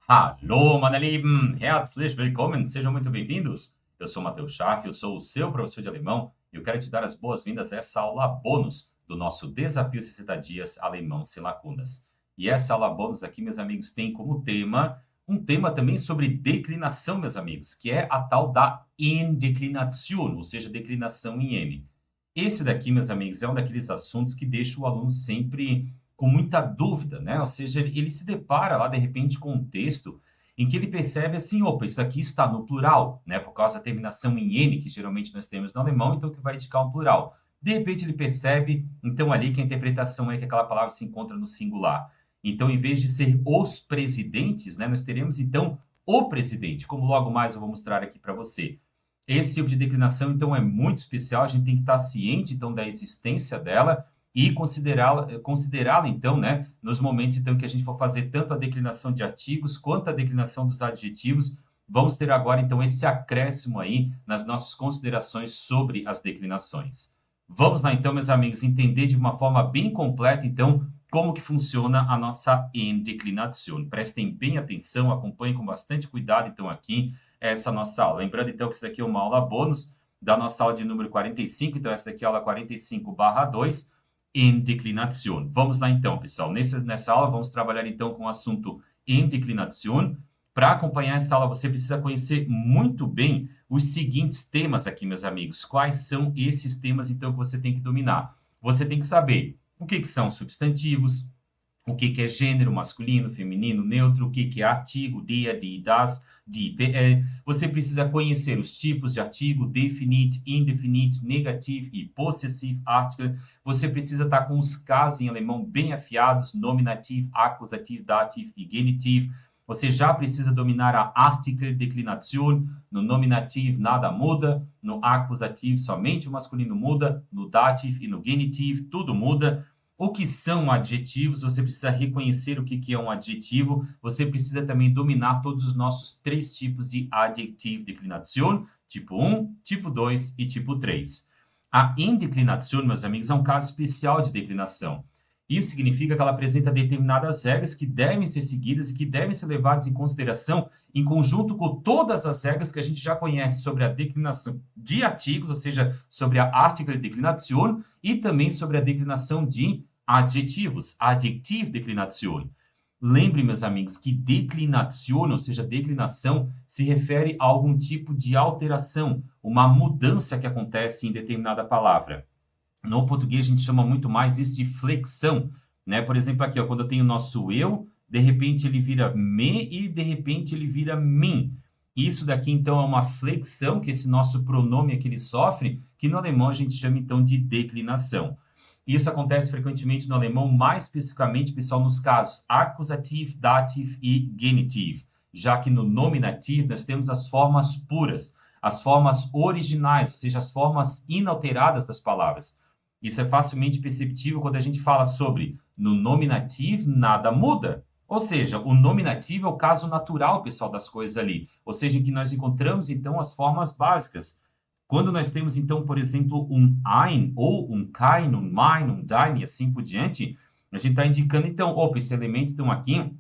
Hallo, meine Lieben, herzlich willkommen, sejam muito bem-vindos. Eu sou Matheus Schaff, eu sou o seu professor de alemão e eu quero te dar as boas-vindas a essa aula bônus do nosso Desafio 60 Dias Alemão Sem Lacunas. E essa aula bônus aqui, meus amigos, tem como tema um tema também sobre declinação, meus amigos, que é a tal da Endeklination, ou seja, declinação em N. Esse daqui, meus amigos, é um daqueles assuntos que deixa o aluno sempre com muita dúvida, né? Ou seja, ele se depara lá, de repente, com um texto em que ele percebe assim, opa, isso aqui está no plural, né? Por causa da terminação em N, que geralmente nós temos no alemão, então que vai indicar um plural. De repente ele percebe, então, ali que a interpretação é que aquela palavra se encontra no singular. Então, em vez de ser os presidentes, né, nós teremos, então, o presidente, como logo mais eu vou mostrar aqui para você. Esse tipo de declinação, então, é muito especial, a gente tem que estar ciente, então, da existência dela e considerá-la, então, né, nos momentos, então, que a gente for fazer tanto a declinação de artigos quanto a declinação dos adjetivos, vamos ter agora, então, esse acréscimo aí nas nossas considerações sobre as declinações. Vamos lá, então, meus amigos, entender de uma forma bem completa, então, como que funciona a nossa Endeklination. Prestem bem atenção, acompanhem com bastante cuidado, então, aqui, essa nossa aula. Lembrando, então, que isso daqui é uma aula bônus da nossa aula de número 45, então essa daqui é a aula 45/2, Endeklination. Vamos lá, então, pessoal. Nessa aula, vamos trabalhar, então, com o assunto Endeklination. Para acompanhar essa aula, você precisa conhecer muito bem os seguintes temas aqui, meus amigos. Quais são esses temas, então, que você tem que dominar? Você tem que saber o que são substantivos, o que é gênero, masculino, feminino, neutro, o que é artigo, der, die, das, die, PL. Você precisa conhecer os tipos de artigo, definite, indefinite, negativo e possessive article. Você precisa estar com os casos em alemão bem afiados, nominativo, acusativo, dativo e genitivo. Você já precisa dominar a Artikel-Deklination. No nominativo, nada muda. No acusativo, somente o masculino muda. No dativo e no genitivo, tudo muda. O que são adjetivos? Você precisa reconhecer o que é um adjetivo. Você precisa também dominar todos os nossos 3 tipos de Adjektiv-Deklination. Tipo 1, tipo 2 e tipo 3. A Endeklination, meus amigos, é um caso especial de declinação. Isso significa que ela apresenta determinadas regras que devem ser seguidas e que devem ser levadas em consideração em conjunto com todas as regras que a gente já conhece sobre a declinação de artigos, ou seja, sobre a Artikel-Deklination e também sobre a declinação de adjetivos, Adjektiv-Deklination. Lembre, meus amigos, que declinação, ou seja, declinação, se refere a algum tipo de alteração, uma mudança que acontece em determinada palavra. No português, a gente chama muito mais isso de flexão, né? Por exemplo, aqui, ó, quando eu tenho o nosso eu, de repente ele vira me e de repente ele vira mim. Isso daqui, então, é uma flexão que esse nosso pronome aqui ele sofre, que no alemão a gente chama, então, de declinação. Isso acontece frequentemente no alemão, mais especificamente, pessoal, nos casos acusativo, dativo e genitivo. Já que no nominativo nós temos as formas puras, as formas originais, ou seja, as formas inalteradas das palavras. Isso é facilmente perceptível quando a gente fala sobre no nominativo nada muda. Ou seja, o nominativo é o caso natural, pessoal, das coisas ali. Ou seja, em que nós encontramos, então, as formas básicas. Quando nós temos, então, por exemplo, um ein, ou um kein, um mein, um dein, e assim por diante, a gente está indicando, então, opa, esse elemento, então, aqui,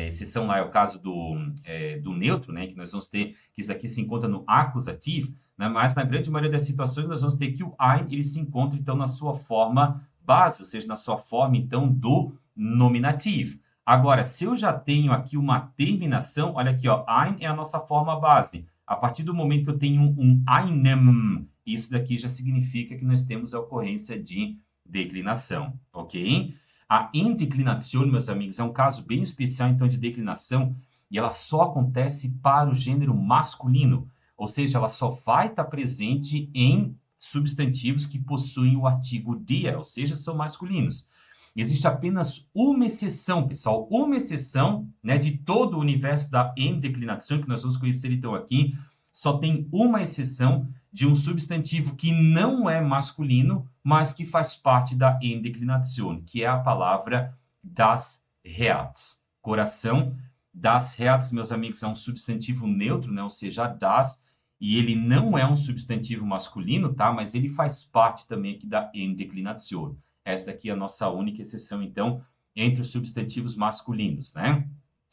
exceção lá é o caso do neutro, né, que nós vamos ter, que isso daqui se encontra no acusativo, né, mas na grande maioria das situações nós vamos ter que o ein, ele se encontra, então, na sua forma base, ou seja, na sua forma, então, do nominativo. Agora, se eu já tenho aqui uma terminação, olha aqui, ó, ein é a nossa forma base. A partir do momento que eu tenho um einem, isso daqui já significa que nós temos a ocorrência de declinação, ok? A endeclinação, meus amigos, é um caso bem especial, então, de declinação, e ela só acontece para o gênero masculino, ou seja, ela só vai estar presente em substantivos que possuem o artigo dia, ou seja, são masculinos. Existe apenas uma exceção, pessoal, uma exceção, né, de todo o universo da endeclinação, que nós vamos conhecer, então, aqui, só tem uma exceção de um substantivo que não é masculino, mas que faz parte da endeclinação, que é a palavra das Herz, coração. Das Herz, meus amigos, é um substantivo neutro, né? Ou seja, das, e ele não é um substantivo masculino, tá? Mas ele faz parte também aqui da endeclinação. Esta aqui é a nossa única exceção, então, entre os substantivos masculinos, né?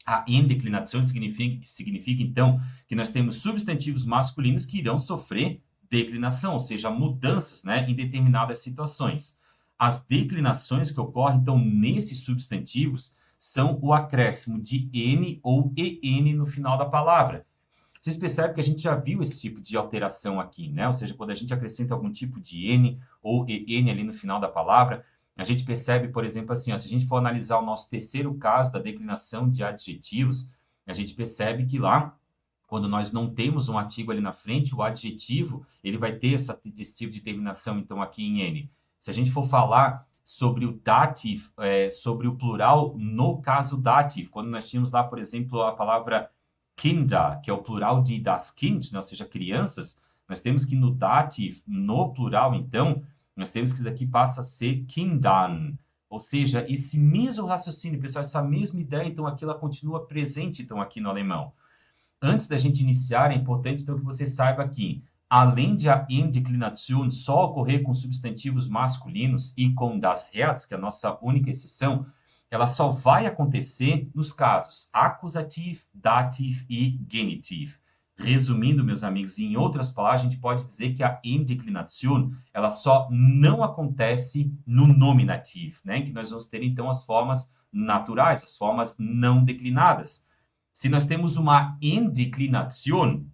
A Endeclinação significa, então, que nós temos substantivos masculinos que irão sofrer declinação, ou seja, mudanças, né, em determinadas situações. As declinações que ocorrem, então, nesses substantivos são o acréscimo de N ou EN no final da palavra. Vocês percebem que a gente já viu esse tipo de alteração aqui, né? Ou seja, quando a gente acrescenta algum tipo de N ou EN ali no final da palavra, a gente percebe, por exemplo, assim, ó, se a gente for analisar o nosso terceiro caso da declinação de adjetivos, a gente percebe que lá, quando nós não temos um artigo ali na frente, o adjetivo, ele vai ter esse tipo de terminação, então, aqui em N. Se a gente for falar sobre o dative, sobre o plural no caso dative, quando nós tínhamos lá, por exemplo, a palavra Kinder, que é o plural de das Kind, né? Ou seja, crianças, nós temos que no dative, no plural, então, nós temos que isso daqui passa a ser Kindern. Ou seja, esse mesmo raciocínio, pessoal, essa mesma ideia, então, aqui ela continua presente, então, aqui no alemão. Antes da gente iniciar, é importante, então, que você saiba que, além de a Endeclinação só ocorrer com substantivos masculinos e com das Herz, que é a nossa única exceção, ela só vai acontecer nos casos acusativo, dativo e genitivo. Resumindo, meus amigos, em outras palavras, a gente pode dizer que a Endeclinação, ela só não acontece no nominativo, né? Que nós vamos ter, então, as formas naturais, as formas não declinadas. Se nós temos uma endeclinação,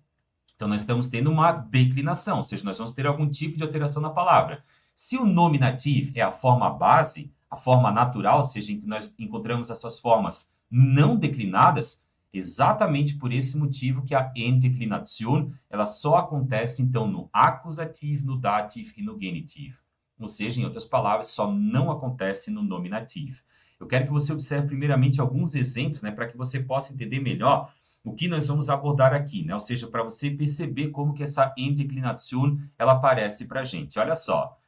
então nós estamos tendo uma declinação, ou seja, nós vamos ter algum tipo de alteração na palavra. Se o nominativo é a forma base, a forma natural, ou seja, em que nós encontramos as suas formas não declinadas, exatamente por esse motivo que a endeclinação, ela só acontece, então, no acusativo, no dativo e no genitivo. Ou seja, em outras palavras, só não acontece no nominativo. Eu quero que você observe primeiramente alguns exemplos, né, para que você possa entender melhor o que nós vamos abordar aqui, né? Ou seja, para você perceber como que essa Endeclinação ela aparece para a gente. Olha só.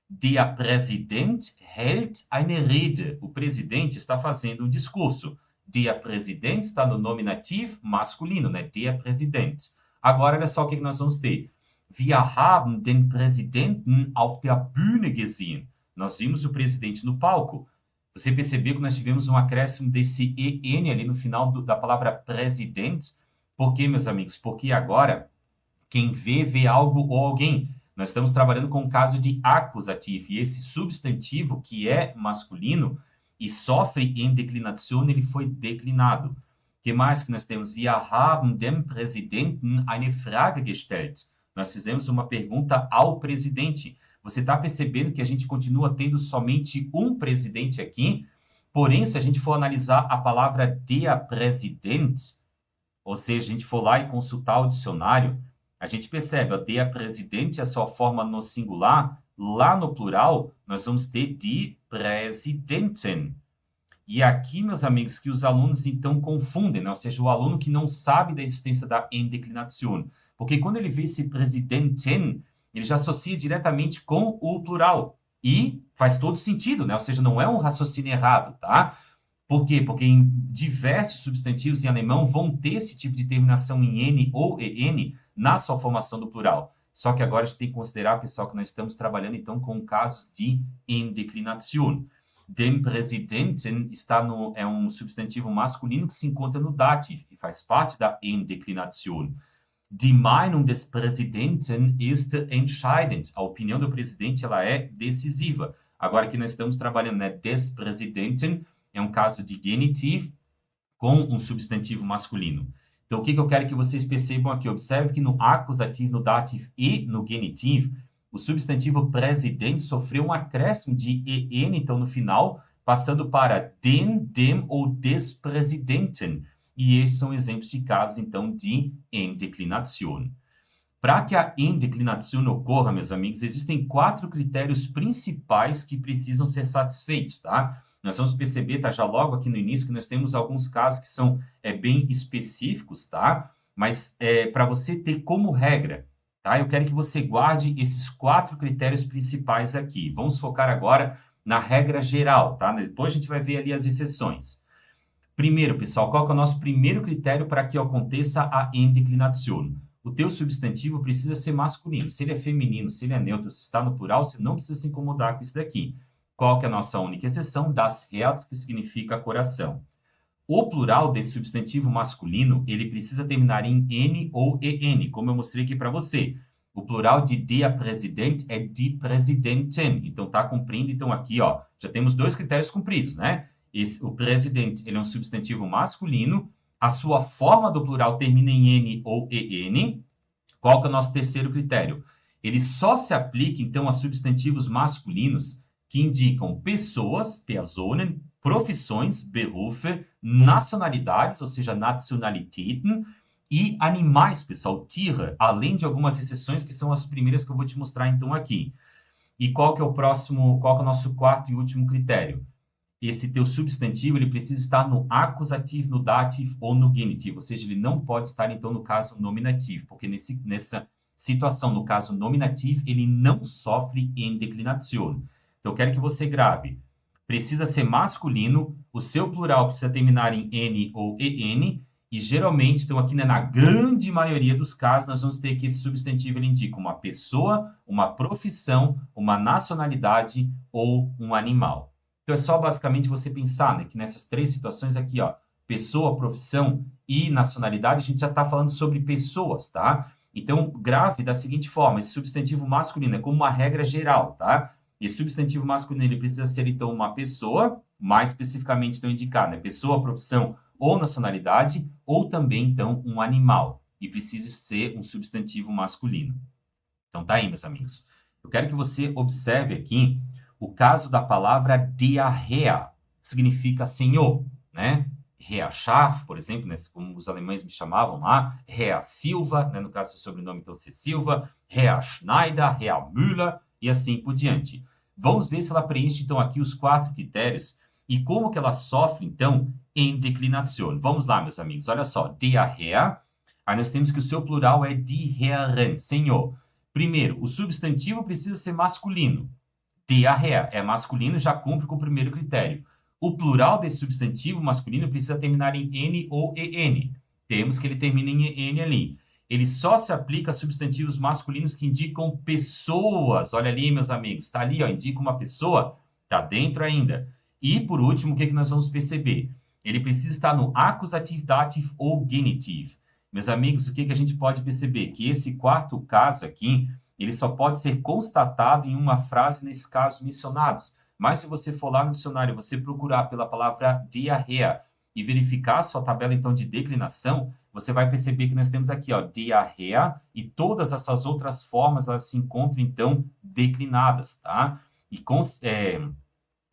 Der Präsident hält eine Rede. O presidente está fazendo um discurso. Der Präsident está no nominativo masculino, né? Der Präsident. Agora, olha só o que nós vamos ter. Wir haben den Präsidenten auf der Bühne gesehen. Nós vimos o presidente no palco. Você percebeu que nós tivemos um acréscimo desse EN ali no final da palavra presidente? Por quê, meus amigos? Porque agora, quem vê algo ou alguém. Nós estamos trabalhando com o caso de acusativo, e esse substantivo, que é masculino e sofre em declinação, ele foi declinado. O que mais que nós temos? Wir haben dem Präsidenten eine Frage gestellt. Nós fizemos uma pergunta ao presidente. Você está percebendo que a gente continua tendo somente um presidente aqui? Porém, se a gente for analisar a palavra der Präsident, ou seja, a gente for lá e consultar o dicionário, a gente percebe, a der Präsident é a sua forma no singular, lá no plural, nós vamos ter die Präsidenten. E aqui, meus amigos, que os alunos então confundem, né? Ou seja, o aluno que não sabe da existência da Endeclinação. Porque quando ele vê esse Präsidenten, ele já associa diretamente com o plural. E faz todo sentido, né? Ou seja, não é um raciocínio errado, tá? Por quê? Porque em diversos substantivos em alemão vão ter esse tipo de terminação em N ou EN na sua formação do plural. Só que agora a gente tem que considerar, pessoal, que nós estamos trabalhando, então, com casos de Endeclinação. Dem Präsidenten é um substantivo masculino que se encontra no dativo e faz parte da Endeclinação. Die Meinung des Präsidenten ist entscheidend. A opinião do presidente ela é decisiva. Agora que nós estamos trabalhando, né, des Präsidenten, é um caso de genitivo com um substantivo masculino. Então, o que eu quero que vocês percebam aqui? Observe que no acusativo, no dativo e no genitivo, o substantivo presidente sofreu um acréscimo de EN, então, no final, passando para den, dem ou des Präsidenten. E esses são exemplos de casos, então, de endeclinação. Para que a endeclinação ocorra, meus amigos, existem 4 critérios principais que precisam ser satisfeitos, tá? Nós vamos perceber, tá, já logo aqui no início, que nós temos alguns casos que são bem específicos, tá? Mas para você ter como regra, tá? Eu quero que você guarde esses 4 critérios principais aqui. Vamos focar agora na regra geral, tá? Depois a gente vai ver ali as exceções. Primeiro, pessoal, qual que é o nosso primeiro critério para que aconteça a endeclinação? O teu substantivo precisa ser masculino. Se ele é feminino, se ele é neutro, se está no plural, você não precisa se incomodar com isso daqui. Qual que é a nossa única exceção? Das Herz, que significa coração. O plural desse substantivo masculino, ele precisa terminar em N ou EN, como eu mostrei aqui para você. O plural de der Präsident é die Präsidentin. Então, está cumprindo. Então, aqui, ó, já temos dois critérios cumpridos, né? O Präsident, ele é um substantivo masculino. A sua forma do plural termina em N ou EN. Qual que é o nosso terceiro critério? Ele só se aplica, então, a substantivos masculinos que indicam pessoas, Personen, profissões, Berufe, nacionalidades, ou seja, Nationalitäten, e animais, pessoal, Tiere, além de algumas exceções que são as primeiras que eu vou te mostrar, então, aqui. E qual que é o próximo, qual que é o nosso quarto e último critério? Esse teu substantivo, ele precisa estar no acusativo, no dativo ou no genitivo, ou seja, ele não pode estar, então, no caso nominativo, porque nessa situação, no caso nominativo, ele não sofre em declinação. Então, eu quero que você grave. Precisa ser masculino, o seu plural precisa terminar em N ou EN, e geralmente, então, aqui, né, na grande maioria dos casos, nós vamos ter que esse substantivo ele indica uma pessoa, uma profissão, uma nacionalidade ou um animal. Então, é só basicamente você pensar, né, que nessas três situações aqui, ó, pessoa, profissão e nacionalidade, a gente já está falando sobre pessoas, tá? Então, grave da seguinte forma, esse substantivo masculino é como uma regra geral, tá? Esse substantivo masculino, ele precisa ser, então, uma pessoa, mais especificamente, então, indicar, né, pessoa, profissão ou nacionalidade, ou também, então, um animal. E precisa ser um substantivo masculino. Então, tá aí, meus amigos. Eu quero que você observe aqui o caso da palavra diarreia, que significa senhor, né? Herr Scharf, por exemplo, né, como os alemães me chamavam lá, Herr Silva, né, no caso do sobrenome, então, ser Silva, Herr Schneider, Herr Müller, e assim por diante. Vamos ver se ela preenche, então, aqui os 4 critérios e como que ela sofre, então, em declinação. Vamos lá, meus amigos. Olha só, diarreia. Aí nós temos que o seu plural é die Herren, senhor. Primeiro, o substantivo precisa ser masculino. Diarreia é masculino, já cumpre com o primeiro critério. O plural desse substantivo masculino precisa terminar em N ou EN. Temos que ele termine em EN ali. Ele só se aplica a substantivos masculinos que indicam pessoas. Olha ali, meus amigos, está ali, ó, indica uma pessoa, está dentro ainda. E, por último, o que nós vamos perceber? Ele precisa estar no acusativo, dativo ou genitivo. Meus amigos, o que a gente pode perceber? Que esse quarto caso aqui, ele só pode ser constatado em uma frase, nesse caso, mencionados. Mas se você for lá no dicionário, você procurar pela palavra diarreia e verificar a sua tabela, então, de declinação, você vai perceber que nós temos aqui, ó, diarreia, e todas essas outras formas, elas se encontram, então, declinadas, tá? E,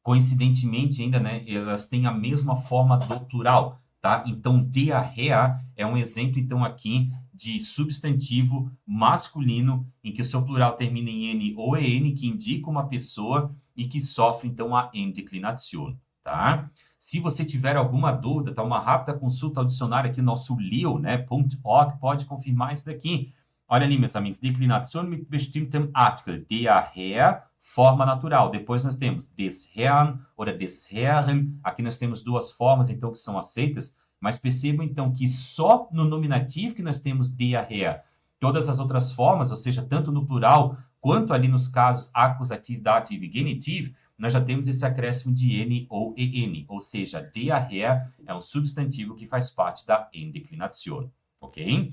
coincidentemente ainda, né, elas têm a mesma forma do plural, tá? Então, diarreia é um exemplo, então, aqui de substantivo masculino em que o seu plural termina em N ou EN, que indica uma pessoa e que sofre, então, a endeclinação, tá? Se você tiver alguma dúvida, tá? Uma rápida consulta ao dicionário aqui, nosso Leo, né, .org, pode confirmar isso daqui. Olha ali, meus amigos, declinação mit bestimmtem Artikel, diarreia, forma natural. Depois nós temos des Herrn oder des Herren. Aqui nós temos duas formas, então, que são aceitas. Mas percebam, então, que só no nominativo que nós temos diarreia. Todas as outras formas, ou seja, tanto no plural quanto ali nos casos acusativo, dativo e genitivo, nós já temos esse acréscimo de N ou EN. Ou seja, diarreia é um substantivo que faz parte da endeclinação. Ok?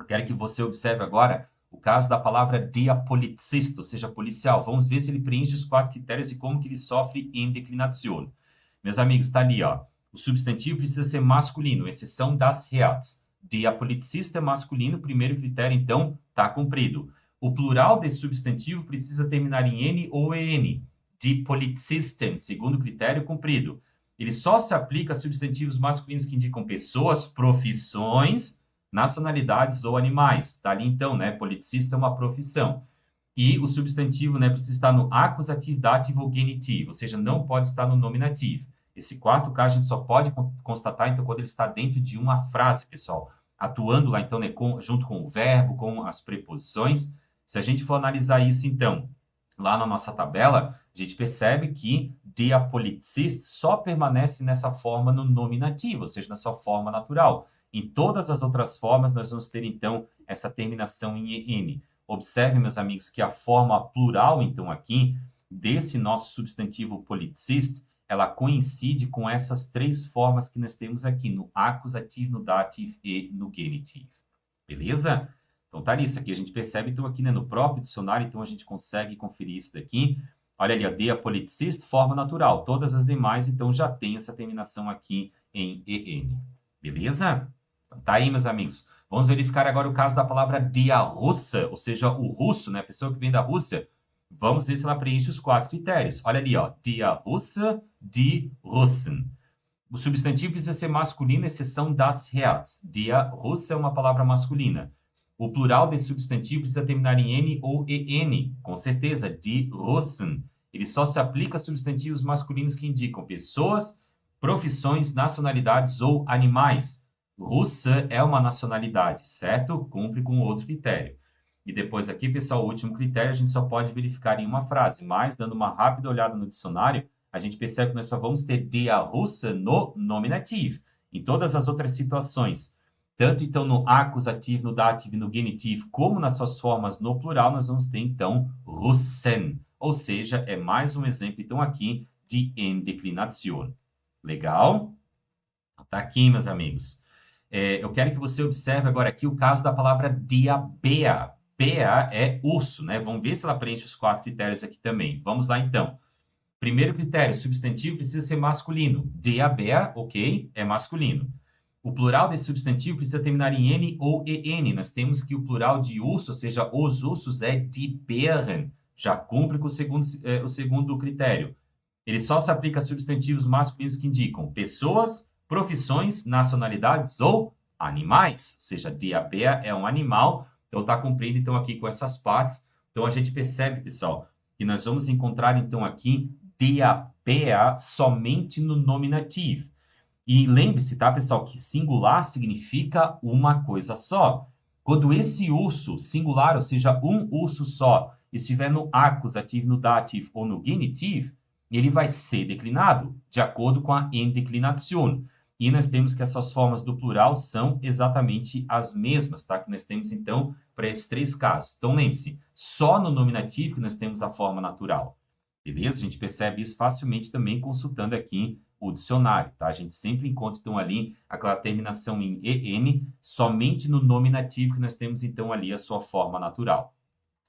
Eu quero que você observe agora o caso da palavra diapolizista, ou seja, policial. Vamos ver se ele preenche os 4 critérios e como que ele sofre em declinação. Meus amigos, está ali, ó. O substantivo precisa ser masculino, exceção das Herz. Diapolizista é masculino, primeiro critério, então, está cumprido. O plural desse substantivo precisa terminar em N ou EN. Die Polizisten, segundo critério, cumprido. Ele só se aplica a substantivos masculinos que indicam pessoas, profissões, nacionalidades ou animais. Está ali, então, né? Politicista é uma profissão. E o substantivo, né, precisa estar no acusativo, dativo ou genitivo, ou seja, não pode estar no nominativo. Esse quarto caso a gente só pode constatar, então, quando ele está dentro de uma frase, pessoal. Atuando lá, então, né, junto com o verbo, com as preposições. Se a gente for analisar isso, então, lá na nossa tabela, a gente percebe que der Polizist só permanece nessa forma no nominativo, ou seja, na sua forma natural. Em todas as outras formas, nós vamos ter, então, essa terminação em EN. Observe, meus amigos, que a forma plural, então, aqui, desse nosso substantivo Polizist, ela coincide com essas três formas que nós temos aqui, no acusativo, no dativo e no genitivo. Beleza? Então, tá isso aqui. A gente percebe, então, aqui, né, no próprio dicionário, então, a gente consegue conferir isso daqui. Olha ali, ó, der Polizist, forma natural. Todas as demais, então, já tem essa terminação aqui em EN. Beleza? Então, tá aí, meus amigos. Vamos verificar agora o caso da palavra dia russa, ou seja, o russo, né? A pessoa que vem da Rússia. Vamos ver se ela preenche os 4 critérios. Olha ali, ó. Dia russa, die Russen. O substantivo precisa ser masculino, exceção das Herz. Dia russa é uma palavra masculina. O plural desse substantivo precisa terminar em N ou EN. Com certeza, die Russen. Ele só se aplica a substantivos masculinos que indicam pessoas, profissões, nacionalidades ou animais. Russa é uma nacionalidade, certo? Cumpre com outro critério. E depois aqui, pessoal, o último critério a gente só pode verificar em uma frase, mas dando uma rápida olhada no dicionário, a gente percebe que nós só vamos ter der russa no nominativo. Em todas as outras situações, tanto então no acusativo, no dativo e no genitivo, como nas suas formas no plural, nós vamos ter então Russen. Ou seja, é mais um exemplo então aqui de endeclinação. Legal? Tá aqui, meus amigos. Eu quero que você observe agora aqui o caso da palavra diabea. Bea é urso, né? Vamos ver se ela preenche os 4 critérios aqui também. Vamos lá, então. Primeiro critério, substantivo precisa ser masculino. Diabea, ok, é masculino. O plural desse substantivo precisa terminar em N ou EN. Nós temos que o plural de urso, ou seja, os ursos, é die Bären. Já cumpre com o segundo critério. Ele só se aplica a substantivos masculinos que indicam pessoas, profissões, nacionalidades ou animais. Ou seja, diabea é um animal. Então, está cumprindo, então, aqui com essas partes. Então, a gente percebe, pessoal, que nós vamos encontrar, então, aqui diabea somente no nominativo. E lembre-se, tá, pessoal, que singular significa uma coisa só. Quando esse urso singular, ou seja, um urso só, estiver no acusativo, no dativo ou no genitivo, ele vai ser declinado de acordo com a endeclinação. E nós temos que essas formas do plural são exatamente as mesmas, tá? Que nós temos, então, para esses 3 casos. Então, lembre-se, só no nominativo que nós temos a forma natural. Beleza? A gente percebe isso facilmente também consultando aqui o dicionário, tá? A gente sempre encontra, então, ali aquela terminação em EN, somente no nominativo que nós temos, então, ali a sua forma natural.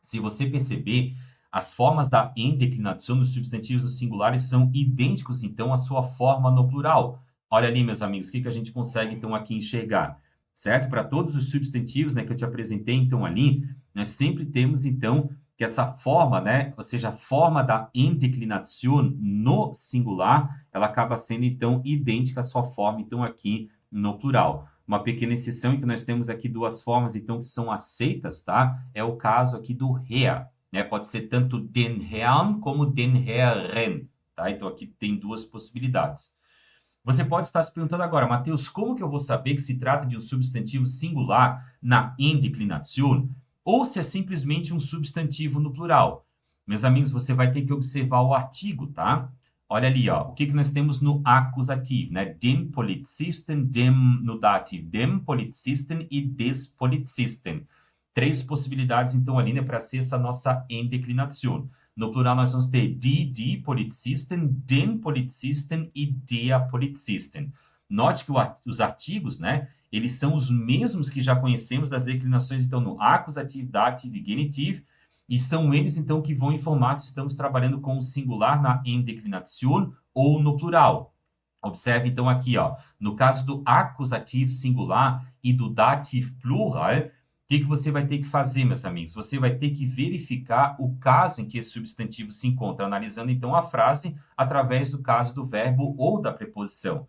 Se você perceber, as formas da endeclinação dos substantivos no singulares são idênticos, então, à sua forma no plural. Olha ali, meus amigos, o que a gente consegue, então, aqui enxergar, certo? Para todos os substantivos, né, que eu te apresentei, então, ali, nós sempre temos, então, que essa forma, né, ou seja, a forma da endeclinação no singular, ela acaba sendo, então, idêntica à sua forma, então, aqui no plural. Uma pequena exceção em que nós temos aqui 2 formas, então, que são aceitas, tá? É o caso aqui do Herr, né? Pode ser tanto den Herrn como den Herren, tá? Então, aqui tem 2 possibilidades. Você pode estar se perguntando agora, Mateus, como que eu vou saber que se trata de um substantivo singular na endeclinação ou se é simplesmente um substantivo no plural? Meus amigos, você vai ter que observar o artigo, tá? Olha ali, ó, o que nós temos no acusativo, né? Den Polizisten, dem no dativo, dem Polizisten e des Polizisten. 3 possibilidades, então, ali, né, para ser essa nossa endeclinação. No plural, nós vamos ter die Polizisten, den Polizisten e der Polizisten. Note que os artigos, né, eles são os mesmos que já conhecemos das declinações, então, no acusativo, dativo e genitivo, e são eles, então, que vão informar se estamos trabalhando com o singular na endeclinação ou no plural. Observe, então, aqui, ó, no caso do acusativo singular e do dativo plural, o que você vai ter que fazer, meus amigos? Você vai ter que verificar o caso em que esse substantivo se encontra, analisando, então, a frase através do caso do verbo ou da preposição.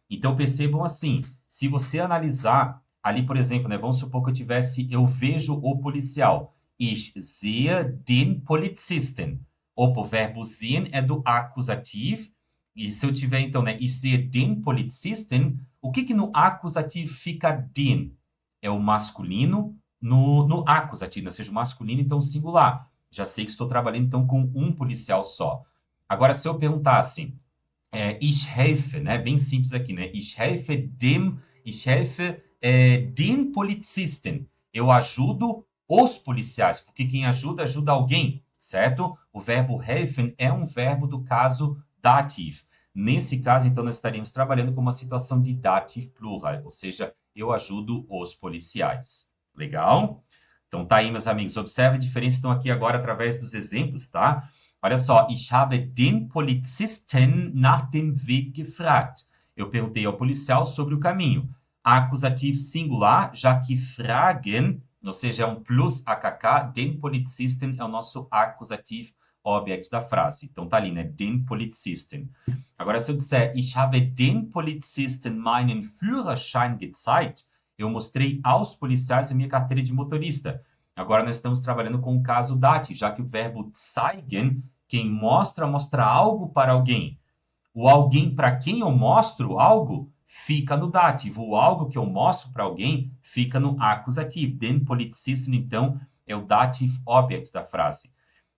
Então, percebam assim, se você analisar ali, por exemplo, né, vamos supor que eu vejo o policial. Ich sehe den Polizisten. O verbo sehen é do acusativo, e se eu tiver, então, né, ich sehe den Polizisten, o que no acusativo fica den? É o masculino no acusativo, ou seja, o masculino, então, singular. Já sei que estou trabalhando, então, com um policial só. Agora, se eu perguntasse, ich helfe, né, bem simples aqui, né, ich helfe den Polizisten. Eu ajudo os policiais, porque quem ajuda, ajuda alguém, certo? O verbo helfen é um verbo do caso dativo. Nesse caso, então, nós estaríamos trabalhando com uma situação de dative plural, ou seja, eu ajudo os policiais. Legal? Então, tá aí, meus amigos. Observe a diferença, então, aqui agora através dos exemplos, tá? Olha só. Ich habe den Polizisten nach dem Weg gefragt. Eu perguntei ao policial sobre o caminho. Acusativo singular, já que fragen, ou seja, é um plus AKK, den Polizisten é o nosso acusativo object da frase. Então, tá ali, né? Den Polizisten. Agora, se eu disser, ich habe den Polizisten meinen Führerschein gezeigt, eu mostrei aos policiais a minha carteira de motorista. Agora, nós estamos trabalhando com o caso dati, já que o verbo zeigen, quem mostra, mostra algo para alguém. O alguém para quem eu mostro algo fica no dativo. O algo que eu mostro para alguém fica no acusativo. Den Polizisten, então, é o dative object da frase.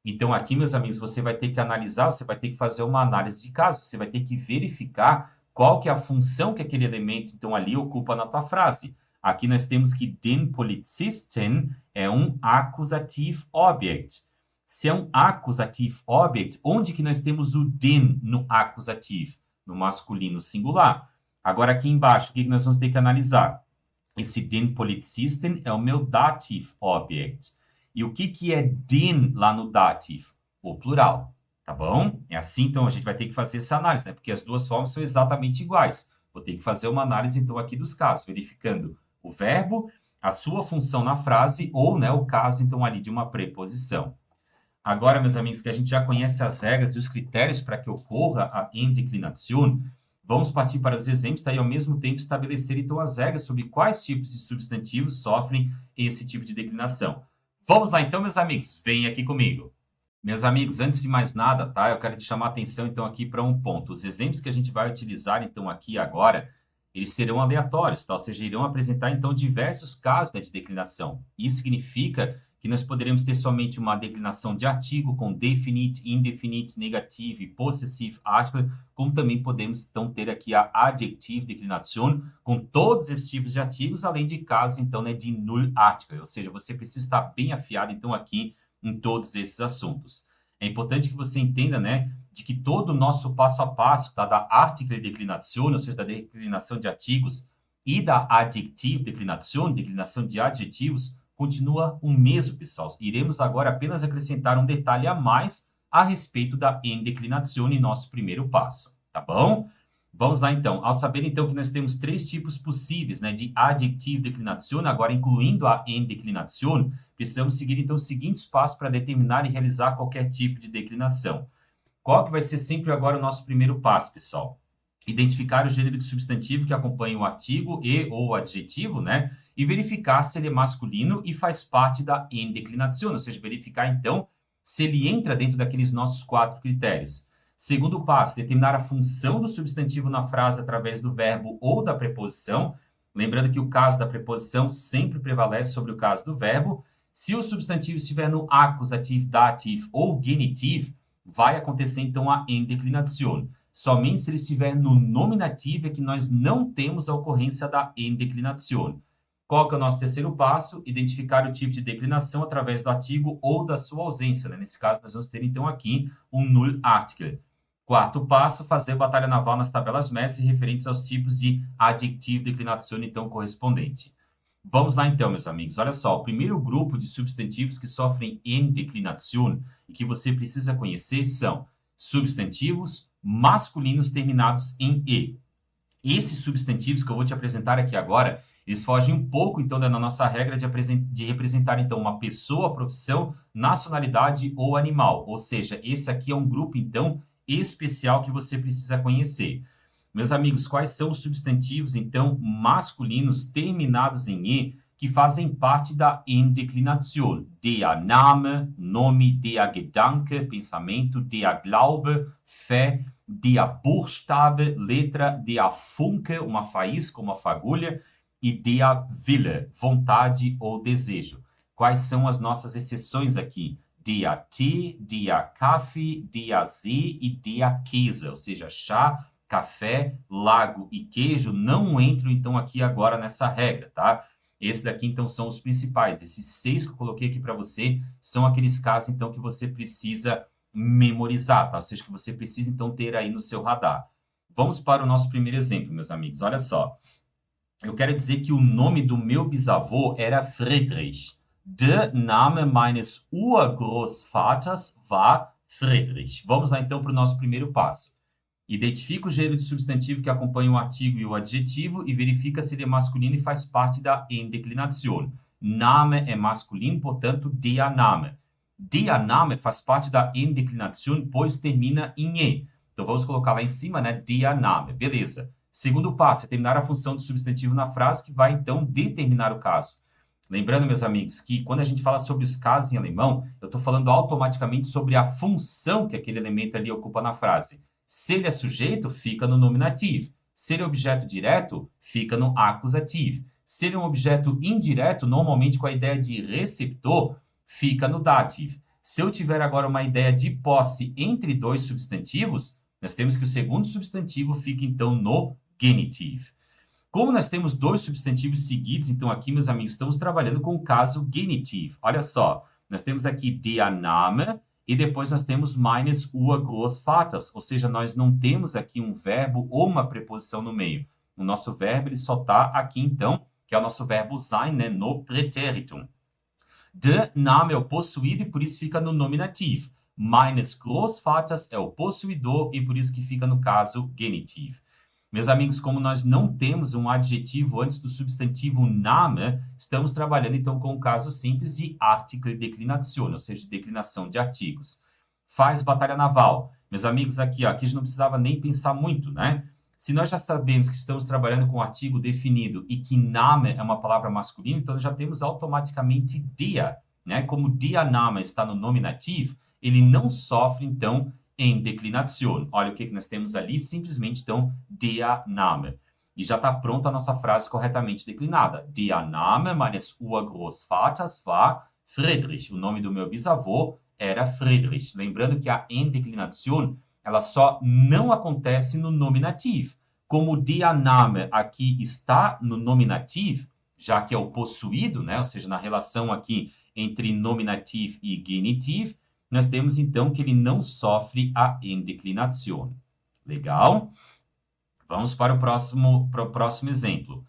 Então, aqui, meus amigos, você vai ter que analisar, você vai ter que fazer uma análise de caso, você vai ter que verificar qual que é a função que aquele elemento, então, ali ocupa na tua frase. Aqui nós temos que den Polizisten é um accusative object. Se é um accusative object, onde que nós temos o den no acusativo? No masculino singular. Agora, aqui embaixo, o que nós vamos ter que analisar? Esse den Polizisten é o meu dative object. E o que é den lá no dativo? O plural, tá bom? É assim, então, a gente vai ter que fazer essa análise, né? Porque as duas formas são exatamente iguais. Vou ter que fazer uma análise, então, aqui dos casos, verificando o verbo, a sua função na frase ou, né, o caso, então, ali de uma preposição. Agora, meus amigos, que a gente já conhece as regras e os critérios para que ocorra a indeclinação, vamos partir para os exemplos, tá? E ao mesmo tempo estabelecer, então, as regras sobre quais tipos de substantivos sofrem esse tipo de declinação. Vamos lá, então, meus amigos, vem aqui comigo. Meus amigos, antes de mais nada, tá? Eu quero te chamar a atenção, então, aqui para um ponto. Os exemplos que a gente vai utilizar, então, aqui agora, eles serão aleatórios, tá? Ou seja, irão apresentar, então, diversos casos, né, de declinação. Isso significa que nós poderemos ter somente uma declinação de artigo com definite, indefinite, negativo, possessivo, article, como também podemos, então, ter aqui a adjective declinação com todos esses tipos de artigos, além de casos, então, né, de null article, ou seja, você precisa estar bem afiado, então, aqui em todos esses assuntos. É importante que você entenda, né, de que todo o nosso passo a passo, tá, da article declinação, ou seja, da declinação de artigos, e da adjective declinação de adjetivos, continua o mesmo, pessoal. Iremos agora apenas acrescentar um detalhe a mais a respeito da indeclinação em nosso primeiro passo, tá bom? Vamos lá, então. Ao saber, então, que nós temos três tipos possíveis, né, de adjective declinação, agora incluindo a indeclinação, precisamos seguir, então, os seguintes passos para determinar e realizar qualquer tipo de declinação. Qual que vai ser sempre agora o nosso primeiro passo, pessoal? Identificar o gênero de substantivo que acompanha o artigo e ou o adjetivo, né? E verificar se ele é masculino e faz parte da indeclinação, ou seja, verificar, então, se ele entra dentro daqueles nossos 4 critérios. Segundo passo, determinar a função do substantivo na frase através do verbo ou da preposição. Lembrando que o caso da preposição sempre prevalece sobre o caso do verbo. Se o substantivo estiver no acusativo, dativo ou genitivo, vai acontecer, então, a indeclinação. Somente se ele estiver no nominativo é que nós não temos a ocorrência da indeclinação. Qual que é o nosso terceiro passo? Identificar o tipo de declinação através do artigo ou da sua ausência, né? Nesse caso, nós vamos ter, então, aqui um null article. Quarto passo, fazer batalha naval nas tabelas mestres referentes aos tipos de adjetivo declinação, então, correspondente. Vamos lá, então, meus amigos. Olha só, o primeiro grupo de substantivos que sofrem indeclinação e que você precisa conhecer são substantivos masculinos terminados em E. Esses substantivos que eu vou te apresentar aqui agora, eles fogem um pouco, então, da nossa regra de representar, então, uma pessoa, profissão, nacionalidade ou animal. Ou seja, esse aqui é um grupo, então, especial que você precisa conhecer. Meus amigos, quais são os substantivos, então, masculinos terminados em E que fazem parte da indeclinação? Der Name, nome, der Gedanke, pensamento, der Glaube, fé, der Buchstabe, letra, der Funke, uma faísca, uma fagulha, e der Wille, vontade ou desejo. Quais são as nossas exceções aqui? Der Tee, der Kaffee, der See e der Käse, ou seja, chá, café, lago e queijo não entram, então, aqui agora nessa regra, tá? Esses daqui, então, são os principais. Esses 6 que eu coloquei aqui para você são aqueles casos, então, que você precisa memorizar, tá? Ou seja, que você precisa, então, ter aí no seu radar. Vamos para o nosso primeiro exemplo, meus amigos. Olha só. Eu quero dizer que o nome do meu bisavô era Friedrich. Der Name meines Urgroßvaters war Friedrich. Vamos lá, então, para o nosso primeiro passo. Identifica o gênero de substantivo que acompanha o artigo e o adjetivo e verifica se ele é masculino e faz parte da endeclinação. Name é masculino, portanto, der Name. Der Name faz parte da endeclinação, pois termina em E. Então, vamos colocar lá em cima, né? Der Name. Beleza. Segundo passo é terminar a função do substantivo na frase, que vai, então, determinar o caso. Lembrando, meus amigos, que quando a gente fala sobre os casos em alemão, eu estou falando automaticamente sobre a função que aquele elemento ali ocupa na frase. Se ele é sujeito, fica no nominativo. Se ele é objeto direto, fica no acusativo. Se ele é um objeto indireto, normalmente com a ideia de receptor, fica no dativo. Se eu tiver agora uma ideia de posse entre dois substantivos, nós temos que o segundo substantivo fica, então, no genitivo. Como nós temos dois substantivos seguidos, então aqui, meus amigos, estamos trabalhando com o caso genitivo. Olha só, nós temos aqui der Name e depois nós temos meines Urgroßvaters, ou seja, nós não temos aqui um verbo ou uma preposição no meio. O nosso verbo ele só está aqui, então, que é o nosso verbo sein, né, no pretéritum. Der Name é o possuído e por isso fica no nominativo. Meines Großvaters é o possuidor e por isso que fica no caso genitivo. Meus amigos, como nós não temos um adjetivo antes do substantivo Name, estamos trabalhando então com um caso simples de Artikel Declinação, ou seja, de declinação de artigos. Faz batalha naval. Meus amigos, aqui a gente não precisava nem pensar muito, né? Se nós já sabemos que estamos trabalhando com um artigo definido e que Name é uma palavra masculina, então já temos automaticamente der, né? Como der Name está no nominativo, ele não sofre, então, em declinação. Olha o que nós temos ali, simplesmente, então, der Name. E já está pronta a nossa frase corretamente declinada. Der Name meines Urgroßvaters war Friedrich. O nome do meu bisavô era Friedrich. Lembrando que a endeclinação, ela só não acontece no nominativo. Como der Name aqui está no nominativo, já que é o possuído, né? Ou seja, na relação aqui entre nominativo e genitivo, nós temos, então, que ele não sofre a endeclinação. Legal? Vamos para o próximo exemplo.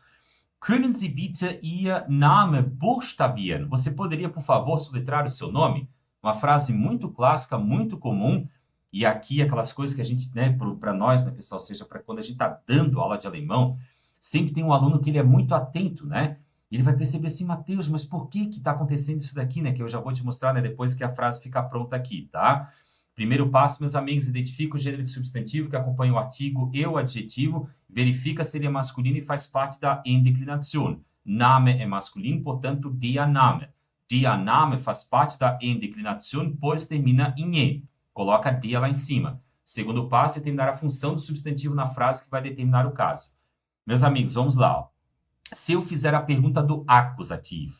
Können Sie bitte Ihr Name buchstabieren? Você poderia, por favor, soletrar o seu nome? Uma frase muito clássica, muito comum. E aqui, aquelas coisas que a gente, né, para nós, né, pessoal, seja para quando a gente está dando aula de alemão, sempre tem um aluno que ele é muito atento, né? Ele vai perceber assim, Mateus, mas por que está acontecendo isso daqui, né? Que eu já vou te mostrar, né? Depois que a frase ficar pronta aqui, tá? Primeiro passo, meus amigos, identifica o gênero de substantivo que acompanha o artigo e o adjetivo, verifica se ele é masculino e faz parte da endeclinação. Name é masculino, portanto, der Name. Der Name faz parte da endeclinação, pois termina em E. Coloca der lá em cima. Segundo passo é determinar a função do substantivo na frase que vai determinar o caso. Meus amigos, vamos lá, ó. Se eu fizer a pergunta do acusativo,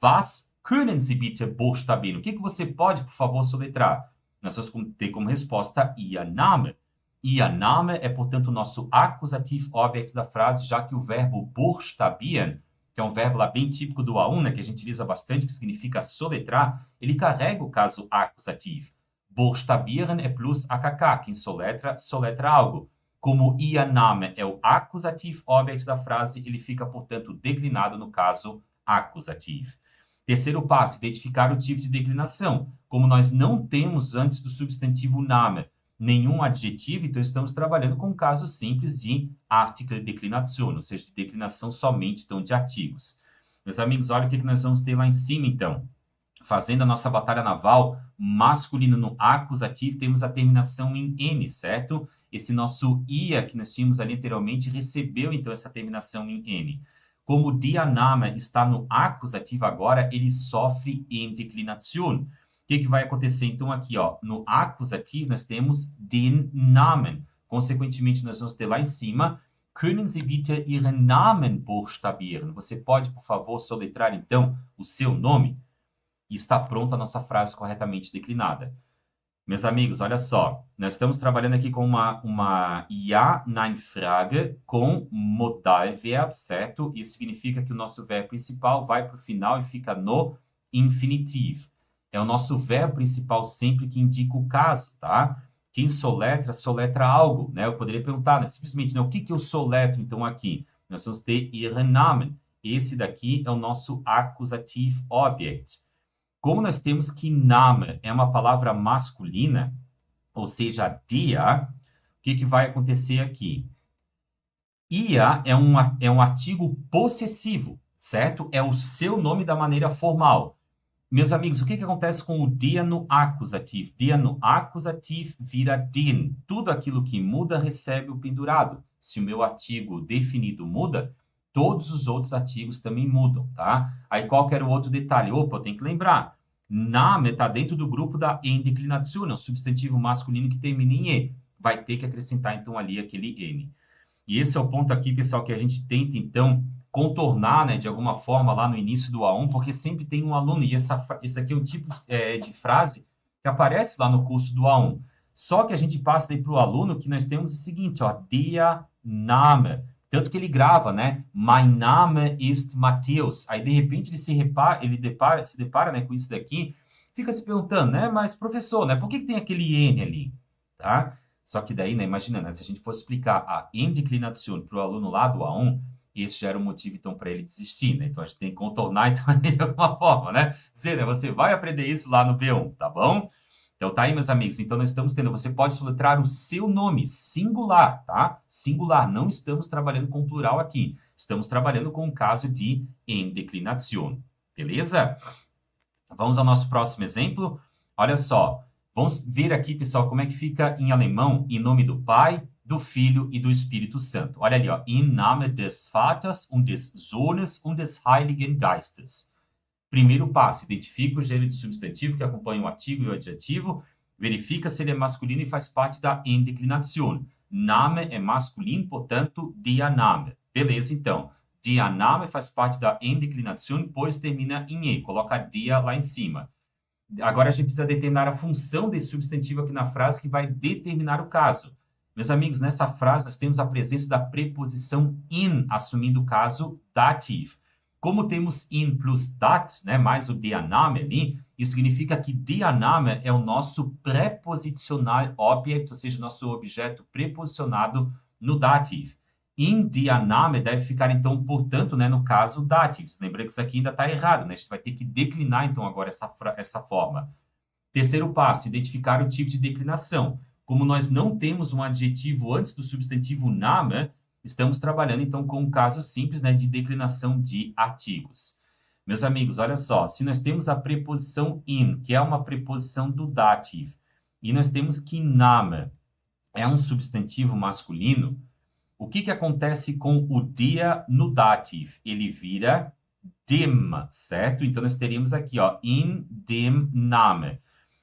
was können Sie bitte buchstabieren? O que você pode, por favor, soletrar? Nós vamos ter como resposta Ihr Name. Ihr Name é, portanto, o nosso acusativo object da frase, já que o verbo buchstabieren, que é um verbo lá bem típico do A1, né, que a gente utiliza bastante, que significa soletrar, ele carrega o caso acusativo. Buchstabieren é plus AKK, quem soletra, soletra algo. Como Ihr Name é o acusativo object da frase, ele fica, portanto, declinado no caso acusativo. Terceiro passo, identificar o tipo de declinação. Como nós não temos antes do substantivo Name nenhum adjetivo, então estamos trabalhando com um caso simples de Artikel Declinação, ou seja, de declinação somente então, de artigos. Meus amigos, olha o que nós vamos ter lá em cima, então. Fazendo a nossa batalha naval, masculino no acusativo, temos a terminação em N, certo? Esse nosso ia que nós tínhamos ali anteriormente recebeu, então, essa terminação em N. Como der Name está no acusativo agora, ele sofre em declinação. O que vai acontecer, então, aqui, ó? No acusativo, nós temos den Namen. Consequentemente, nós vamos ter lá em cima, können Sie bitte Ihren Namen buchstabieren? Você pode, por favor, soletrar, então, o seu nome? E está pronta a nossa frase corretamente declinada. Meus amigos, olha só, nós estamos trabalhando aqui com uma Ja-Nein-Frage com modal verb, certo? Isso significa que o nosso verbo principal vai para o final e fica no infinitivo. É o nosso verbo principal sempre que indica o caso, tá? Quem soletra, soletra algo, né? Eu poderia perguntar, né? Simplesmente, né? O que eu soletro, então, aqui? Nós vamos ter Ihren Namen. Esse daqui é o nosso accusative object. Como nós temos que Name é uma palavra masculina, ou seja, dia, o que vai acontecer aqui? Ia é um artigo possessivo, certo? É o seu nome da maneira formal. Meus amigos, o que acontece com o dia no acusativo? Dia no acusativo vira den. Tudo aquilo que muda recebe o pendurado. Se o meu artigo definido muda, todos os outros artigos também mudam, tá? Aí qual que era o outro detalhe? Opa, eu tenho que lembrar. Name está dentro do grupo da endeclinazione, um substantivo masculino que termina em E. Vai ter que acrescentar, então, ali aquele N. E esse é o ponto aqui, pessoal, que a gente tenta, então, contornar, né, de alguma forma, lá no início do A1, porque sempre tem um aluno, e esse aqui é um tipo de frase que aparece lá no curso do A1. Só que a gente passa aí para o aluno que nós temos o seguinte, ó, der Name. Tanto que ele grava, né, Mein Name ist Matheus. Aí, de repente, ele se depara, né, com isso daqui, fica se perguntando, né, mas, professor, né, por que tem aquele N ali, tá? Só que daí, né, imagina, né, se a gente fosse explicar a endeclinazione para o aluno lá do A1, esse já era um motivo, então, para ele desistir, né? Então, a gente tem que contornar, então, de alguma forma, né? Dizer, né, você vai aprender isso lá no B1, tá bom? Então, tá aí, meus amigos. Então, nós estamos tendo, você pode soletrar o seu nome, singular, tá? Singular, não estamos trabalhando com plural aqui. Estamos trabalhando com o caso de endeclinazione, beleza? Vamos ao nosso próximo exemplo. Olha só. Vamos ver aqui, pessoal, como é que fica em alemão, em nome do Pai, do Filho e do Espírito Santo. Olha ali, ó. Im Namen des Vaters und des Sohnes und des Heiligen Geistes. Primeiro passo, identifica o gênero de substantivo que acompanha o artigo e o adjetivo, verifica se ele é masculino e faz parte da endeclinazione. Name é masculino, portanto, der Name. Beleza, então. Der Name faz parte da endeclinazione, pois termina em E. Coloca der lá em cima. Agora a gente precisa determinar a função desse substantivo aqui na frase que vai determinar o caso. Meus amigos, nessa frase nós temos a presença da preposição in, assumindo o caso dativo. Como temos in plus dat, né, mais o der Name ali, isso significa que der Name é o nosso prepositional object, ou seja, nosso objeto preposicionado no dativo. In der Name deve ficar, então, portanto, né, no caso dativo. Lembrando que isso aqui ainda está errado, né? A gente vai ter que declinar, então, agora essa forma. Terceiro passo, identificar o tipo de declinação. Como nós não temos um adjetivo antes do substantivo Name, estamos trabalhando, então, com um caso simples, né, de declinação de artigos. Meus amigos, olha só, se nós temos a preposição in, que é uma preposição do dativo, e nós temos que Name é um substantivo masculino, o que acontece com o der no dativo? Ele vira dem, certo? Então, nós teríamos aqui, ó, in dem Name.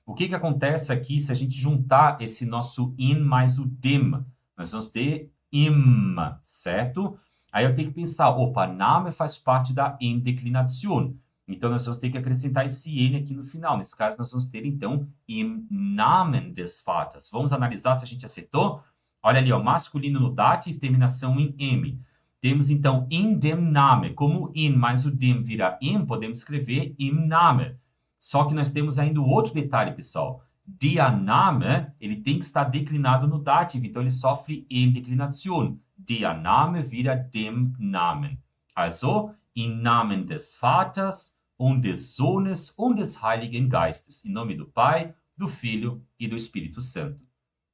O que acontece aqui se a gente juntar esse nosso in mais o dem? Nós vamos ter im, certo? Aí eu tenho que pensar, opa, Name faz parte da endeclinazione. Então, nós vamos ter que acrescentar esse N aqui no final. Nesse caso, nós vamos ter, então, im Namen des Vaters. Vamos analisar se a gente acertou? Olha ali, ó, masculino no dativo, terminação em M. Temos, então, in dem Name. Como in mais o dem vira im, podemos escrever im Name. Só que nós temos ainda o outro detalhe, pessoal. Der Name, ele tem que estar declinado no dativo, então ele sofre endeclinazione. Der Name vira dem Namen. Also, in Namen des Vaters und des Sohnes und des Heiligen Geistes. Em nome do Pai, do Filho e do Espírito Santo.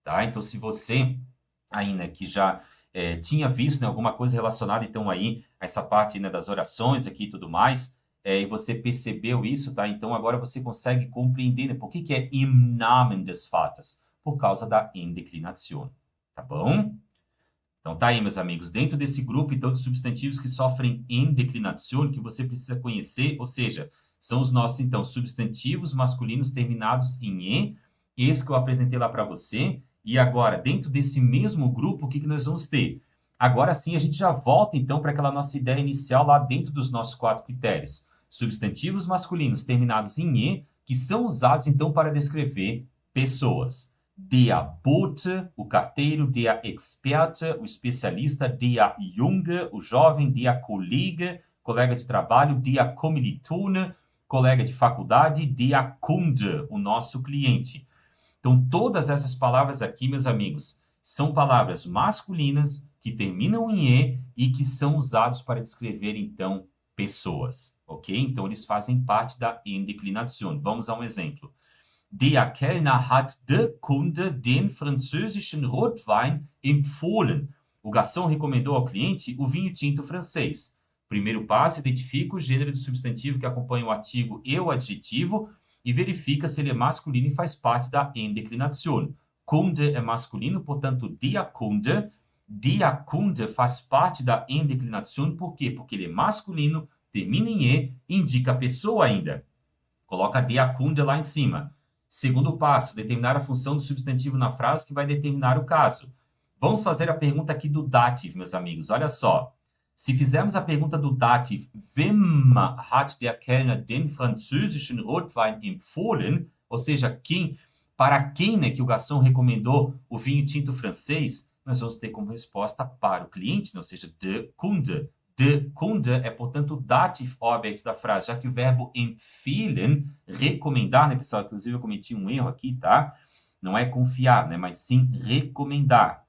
Tá? Então, se você aí, né, que já tinha visto, né, alguma coisa relacionada, então, aí, a essa parte, né, das orações aqui e tudo mais, e você percebeu isso, tá? Então, agora você consegue compreender, né, por que é im Namen des Vaters? Por causa da endeclinazione, tá bom? Então, tá aí, meus amigos, dentro desse grupo, então, de substantivos que sofrem endeclinazione, que você precisa conhecer, ou seja, são os nossos, então, substantivos masculinos terminados em E, esse que eu apresentei lá para você. E agora, dentro desse mesmo grupo, o que nós vamos ter? Agora sim, a gente já volta, então, para aquela nossa ideia inicial lá dentro dos nossos 4 critérios. Substantivos masculinos terminados em E, que são usados, então, para descrever pessoas. Der Bote, o carteiro, der Experte, o especialista, der Junge, o jovem, der Kollege, colega de trabalho, der Kommilitone, colega de faculdade, der Kunde, o nosso cliente. Então, todas essas palavras aqui, meus amigos, são palavras masculinas que terminam em e que são usados para descrever, então, pessoas, ok? Então, eles fazem parte da Indeklination. Vamos a um exemplo. Der Kellner hat de Kunde den französischen Rotwein empfohlen. O garçom recomendou ao cliente o vinho tinto francês. Primeiro passo, identifica o gênero do substantivo que acompanha o artigo e o adjetivo e verifica se ele é masculino e faz parte da Indeklination. Kunde é masculino, portanto, der Kunde. Der Kunde faz parte da Indeklination, por quê? Porque ele é masculino, termina em e indica a pessoa ainda. Coloca der Kunde lá em cima. Segundo passo, determinar a função do substantivo na frase que vai determinar o caso. Vamos fazer a pergunta aqui do dative, meus amigos. Olha só. Se fizermos a pergunta do dative, wem hat der Kellner den französischen Rotwein empfohlen? Ou seja, para quem, né, que o garçom recomendou o vinho tinto francês? Nós vamos ter como resposta para o cliente, né? Ou seja, de Kunde. De Kunde é, portanto, o dative object da frase, já que o verbo empfehlen, recomendar, né, pessoal? Inclusive, eu cometi um erro aqui, tá? Não é confiar, né, mas sim recomendar.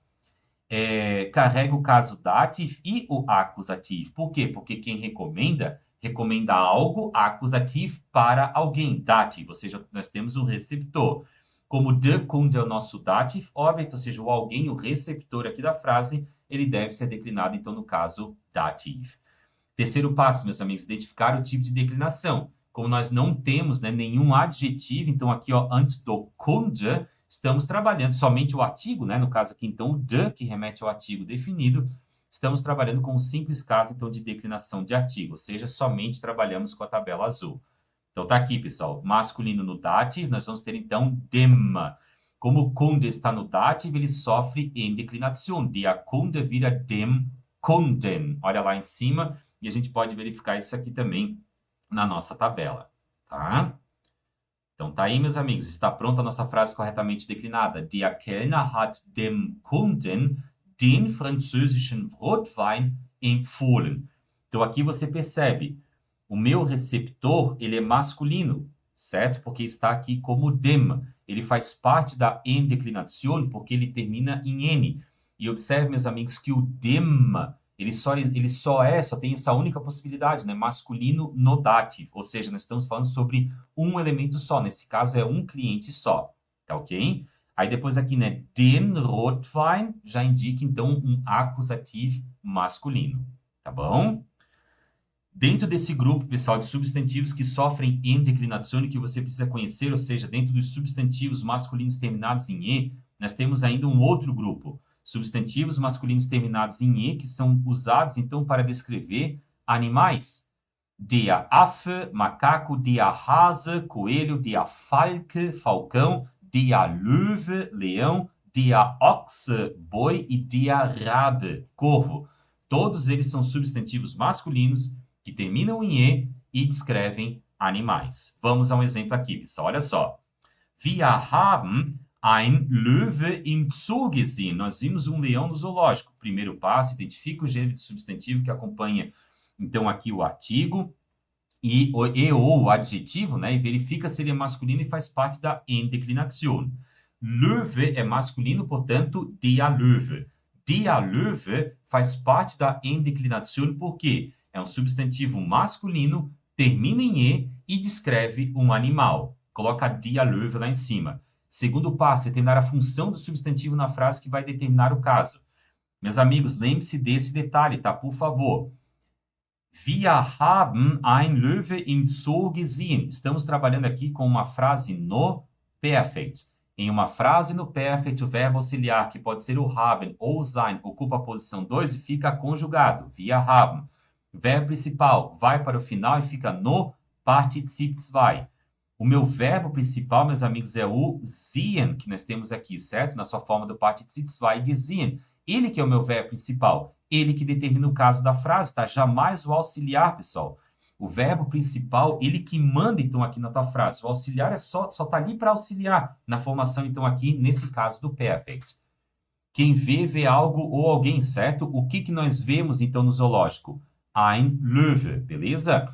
Carrega o caso dative e o acusativo. Por quê? Porque quem recomenda algo acusativo para alguém, dative, ou seja, nós temos um receptor. Como de Kunde é o nosso dative object, ou seja, o alguém, o receptor aqui da frase, ele deve ser declinado, então, no caso, dative. Terceiro passo, meus amigos, identificar o tipo de declinação. Como nós não temos, né, nenhum adjetivo, então aqui, ó, antes do Kunde, estamos trabalhando somente o artigo, né, no caso aqui, então, o de, que remete ao artigo definido, estamos trabalhando com um simples caso, então, de declinação de artigo, ou seja, somente trabalhamos com a tabela azul. Então, tá aqui, pessoal, masculino no dative, nós vamos ter, então, dem. Como o Kunde está no dative, ele sofre Indeklination. Der Kunde vira dem Kunden. Olha lá em cima, e a gente pode verificar isso aqui também na nossa tabela, tá? Então, tá aí, meus amigos, está pronta a nossa frase corretamente declinada. Der Kellner hat dem Kunden den französischen Rotwein empfohlen. Então, aqui você percebe, o meu receptor, ele é masculino, certo? Porque está aqui como dem. Ele faz parte da Indeklination, porque ele termina em N. E observe, meus amigos, que o dem, ele só tem essa única possibilidade, né? Masculino no dative. Ou seja, nós estamos falando sobre um elemento só. Nesse caso, é um cliente só. Tá ok? Aí depois aqui, né? Den Rotwein já indica, então, um acusativo masculino. Tá bom? Dentro desse grupo, pessoal, de substantivos que sofrem Indeklination, que você precisa conhecer, ou seja, dentro dos substantivos masculinos terminados em E, nós temos ainda um outro grupo. Substantivos masculinos terminados em E, que são usados, então, para descrever animais. Der Affe, macaco, der Hase, coelho, der Falke, falcão, der Löwe, leão, der Ochse, boi e der Rabe, corvo. Todos eles são substantivos masculinos que terminam em e descrevem animais. Vamos a um exemplo aqui, pessoal. Olha só. Wir haben ein Löwe im Zoo gesehen. Nós vimos um leão no zoológico. Primeiro passo, identifica o gênero de substantivo que acompanha, então, aqui o artigo ou o adjetivo, né? E verifica se ele é masculino e faz parte da Indeklination. Löwe é masculino, portanto, der Löwe. Der Löwe faz parte da Indeklination, por quê? É um substantivo masculino, termina em e descreve um animal. Coloca der Löwe lá em cima. Segundo passo, determinar a função do substantivo na frase que vai determinar o caso. Meus amigos, lembre-se desse detalhe, tá? Por favor. Wir haben ein Löwe im Zoo gesehen. Estamos trabalhando aqui com uma frase no Perfect. Em uma frase no Perfect, o verbo auxiliar, que pode ser o haben ou o sein, ocupa a posição 2 e fica conjugado. Wir haben. Verbo principal vai para o final e fica no Partizip 2. O meu verbo principal, meus amigos, é o sehen, que nós temos aqui, certo? Na sua forma do Partizip 2, gesehen. Ele que é o meu verbo principal. Ele que determina o caso da frase, tá? Jamais o auxiliar, pessoal. O verbo principal, ele que manda, então, aqui na tua frase. O auxiliar só tá ali para auxiliar na formação, então, aqui, nesse caso do Perfect. Quem vê algo ou alguém, certo? O que nós vemos, então, no zoológico? Ein Löwe, beleza?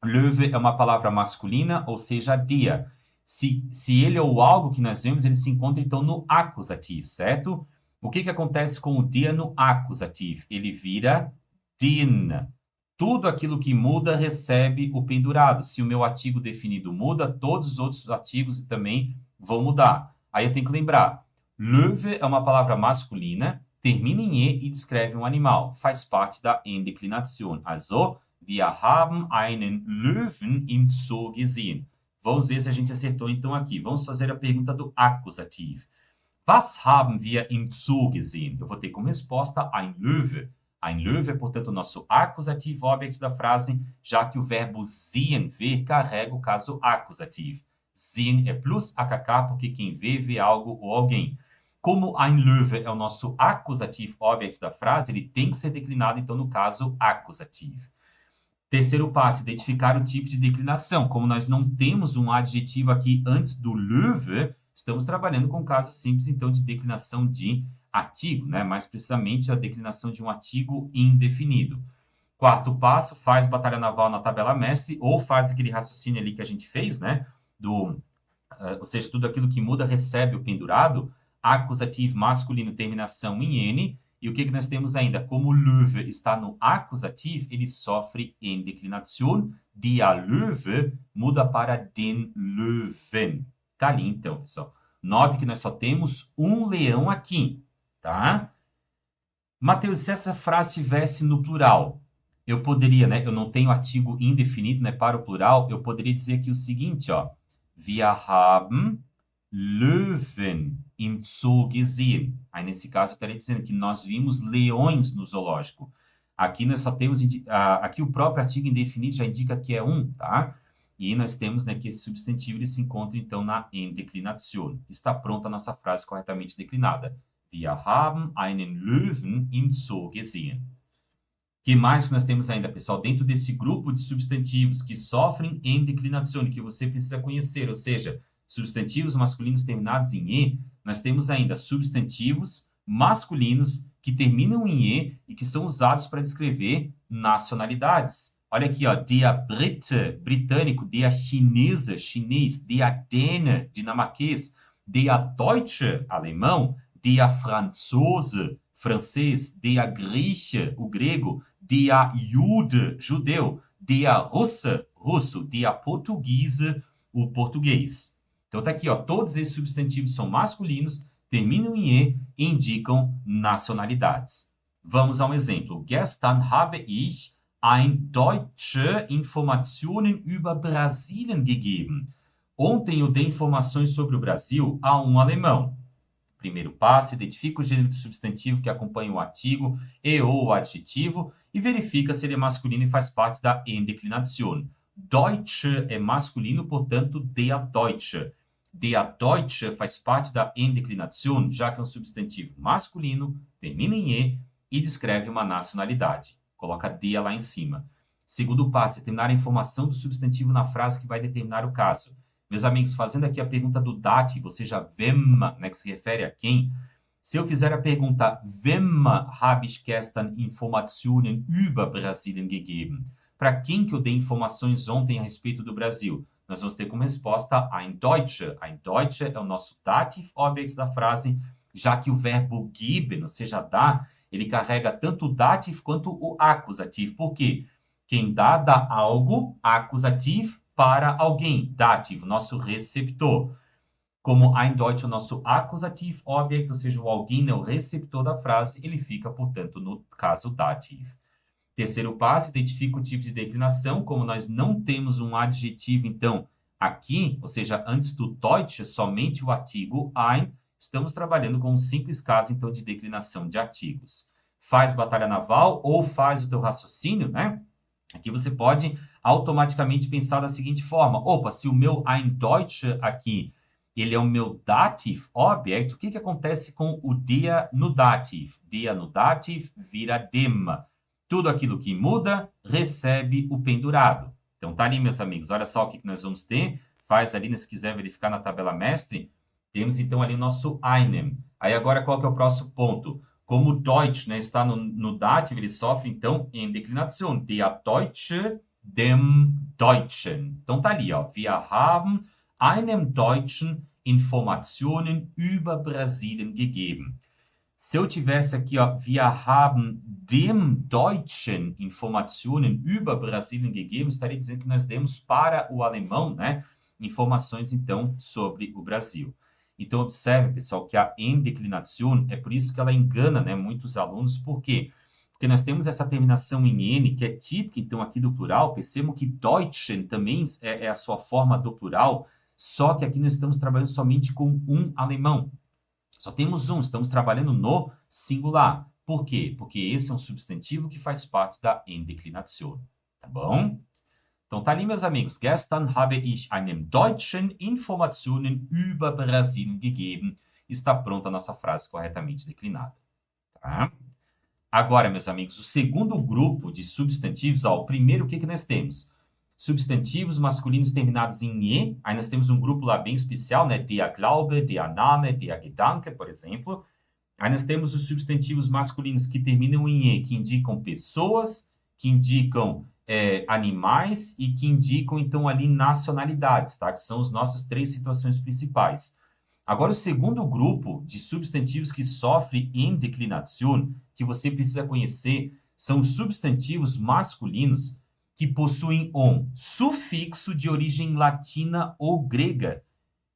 Löwe é uma palavra masculina, ou seja, der. Se ele ou algo que nós vemos, ele se encontra, então, no acusativo, certo? O que acontece com o der no acusativo? Ele vira den. Tudo aquilo que muda recebe o pendurado. Se o meu artigo definido muda, todos os outros artigos também vão mudar. Aí eu tenho que lembrar, Löwe é uma palavra masculina, termina em E e descreve um animal. Faz parte da Endeklination. Also, wir haben einen Löwen im Zoo gesehen. Vamos ver se a gente acertou então aqui. Vamos fazer a pergunta do acusativo. Was haben wir im Zoo gesehen? Eu vou ter como resposta ein Löwe. Ein Löwe é, portanto, o nosso acusativo object da frase, já que o verbo sehen, ver, carrega o caso acusativo. Sehen é plus AKK, porque quem vê, vê algo ou alguém. Como ein Löwe é o nosso acusativo object da frase, ele tem que ser declinado, então, no caso acusativo. Terceiro passo, identificar o tipo de declinação. Como nós não temos um adjetivo aqui antes do Löwe, estamos trabalhando com casos simples, então, de declinação de artigo, né? Mais precisamente, a declinação de um artigo indefinido. Quarto passo, faz batalha naval na tabela mestre, ou faz aquele raciocínio ali que a gente fez, né? Ou seja, tudo aquilo que muda recebe o pendurado, acusativo masculino, terminação em N. E o que nós temos ainda? Como o Löwe está no acusativo, ele sofre em declinação. Der Löwe muda para den Löwen. Tá ali, então, pessoal. Note que nós só temos um leão aqui, tá? Mateus, se essa frase estivesse no plural, eu poderia, né? Eu não tenho artigo indefinido, né? Para o plural, eu poderia dizer aqui o seguinte, ó. Wir haben Löwen im Zoo gesehen. Aí, nesse caso, eu estaria dizendo que nós vimos leões no zoológico. Aqui nós só temos... aqui o próprio artigo indefinido já indica que é um, tá? E nós temos, né, que esse substantivo ele se encontra, então, na Endeklination. Está pronta a nossa frase corretamente declinada. Wir haben einen Löwen im Zoo gesehen. O que mais que nós temos ainda, pessoal? Dentro desse grupo de substantivos que sofrem Endeklination, que você precisa conhecer, ou seja, substantivos masculinos terminados em E, nós temos ainda substantivos masculinos que terminam em E e que são usados para descrever nacionalidades. Olha aqui, ó, der Brite, britânico, der Chinese, chinês, der Däne, dinamarquês, der Deutsche, alemão, der Franzose, francês, der Grieche, o grego, der Jude, judeu, der Russe, russo, der Portuguese, o português. Então tá aqui, ó, todos esses substantivos são masculinos, terminam em E e indicam nacionalidades. Vamos a um exemplo. Gestern habe ich ein deutsche Informationen über Brasilien gegeben. Ontem eu dei informações sobre o Brasil a um alemão. Primeiro passo, identifica o gênero do substantivo que acompanha o artigo e ou o adjetivo e verifica se ele é masculino e faz parte da Endeklination. Deutsche é masculino, portanto, der Deutsche. Der Deutsche faz parte da Endeklination, já que é um substantivo masculino, termina em E descreve uma nacionalidade. Coloca der lá em cima. Segundo passo, determinar a informação do substantivo na frase que vai determinar o caso. Meus amigos, fazendo aqui a pergunta do dativo, ou seja, wem, né, que se refere a quem, se eu fizer a pergunta wem habe ich gestern Informationen über Brasilien gegeben? Para quem que eu dei informações ontem a respeito do Brasil? Nós vamos ter como resposta ein Deutsche. Ein Deutsche é o nosso dative object da frase, já que o verbo geben, ou seja, dar, ele carrega tanto o dative quanto o acusativo. Por quê? Quem dá algo, acusativo, para alguém, dativo, nosso receptor. Como ein Deutsche é o nosso acusativo object, ou seja, o alguém é o receptor da frase, ele fica, portanto, no caso dativo. Terceiro passo, identifica o tipo de declinação. Como nós não temos um adjetivo, então, aqui, ou seja, antes do Deutsche, somente o artigo ein, estamos trabalhando com um simples caso, então, de declinação de artigos. Faz batalha naval ou faz o teu raciocínio, né? Aqui você pode automaticamente pensar da seguinte forma. Opa, se o meu ein Deutsche aqui, ele é o meu dative object, o que acontece com o der no dative? Der no dative vira dem. Tudo aquilo que muda, recebe o pendurado. Então, tá ali, meus amigos. Olha só o que nós vamos ter. Faz ali, se quiser verificar na tabela mestre. Temos, então, ali o nosso einem. Aí, agora, qual que é o próximo ponto? Como o Deutsch, né, está no dative, ele sofre, então, em declinação. Der Deutsche, dem Deutschen. Então, tá ali, ó. Wir haben einem Deutschen Informationen über Brasilien gegeben. Se eu tivesse aqui, ó, wir haben dem Deutschen Informationen über Brasilien gegeben, estaria dizendo que nós demos para o alemão, né, informações, então, sobre o Brasil. Então, observe, pessoal, que a M-declinação é por isso que ela engana, né, muitos alunos. Por quê? Porque nós temos essa terminação em N, que é típica, então, aqui do plural. Percebam que Deutschen também é a sua forma do plural, só que aqui nós estamos trabalhando somente com um alemão. Só temos um, estamos trabalhando no singular. Por quê? Porque esse é um substantivo que faz parte da M-declinação. Tá bom? Então, tá ali, meus amigos. Gestern habe ich einem Deutschen Informationen über Brasilien gegeben. Está pronta a nossa frase corretamente declinada. Tá? Agora, meus amigos, o segundo grupo de substantivos, ó, o primeiro, o que nós temos? Substantivos masculinos terminados em "e", aí nós temos um grupo lá bem especial, né? Der Glaube, der Name, der Gedanke, por exemplo. Aí nós temos os substantivos masculinos que terminam em "e", que indicam pessoas, que indicam animais e que indicam, então, ali nacionalidades, tá? Que são as nossas 3 situações principais. Agora, o segundo grupo de substantivos que sofre em declinação, que você precisa conhecer, são os substantivos masculinos que possuem um sufixo de origem latina ou grega.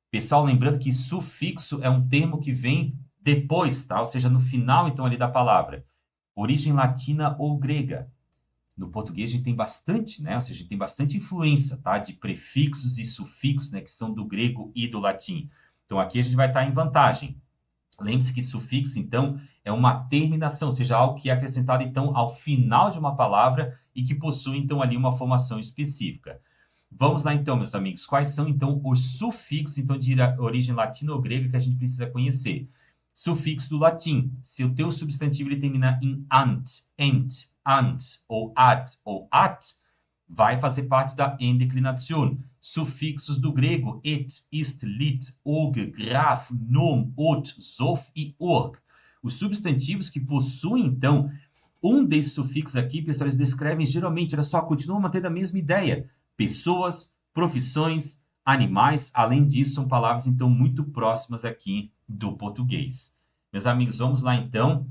Pessoal, lembrando que sufixo é um termo que vem depois, tá? Ou seja, no final, então, ali da palavra. Origem latina ou grega. No português a gente tem bastante, né? Ou seja, a gente tem bastante influência, tá? De prefixos e sufixos, né? Que são do grego e do latim. Então, aqui a gente vai estar em vantagem. Lembre-se que sufixo, então, é uma terminação, ou seja, algo que é acrescentado, então, ao final de uma palavra e que possui, então, ali uma formação específica. Vamos lá, então, meus amigos. Quais são, então, os sufixos, então, de origem latina ou grega que a gente precisa conhecer? Sufixo do latim. Se o teu substantivo ele terminar em ant, ent, ant, ou at, vai fazer parte da endeclinação. Sufixos do grego, et, ist, lit, og, graf, nom, ot, sof e org. Os substantivos que possuem, então, um desses sufixos aqui, pessoal, eles descrevem geralmente, olha só, continuam mantendo a mesma ideia. Pessoas, profissões, animais, além disso, são palavras, então, muito próximas aqui do português. Meus amigos, vamos lá, então,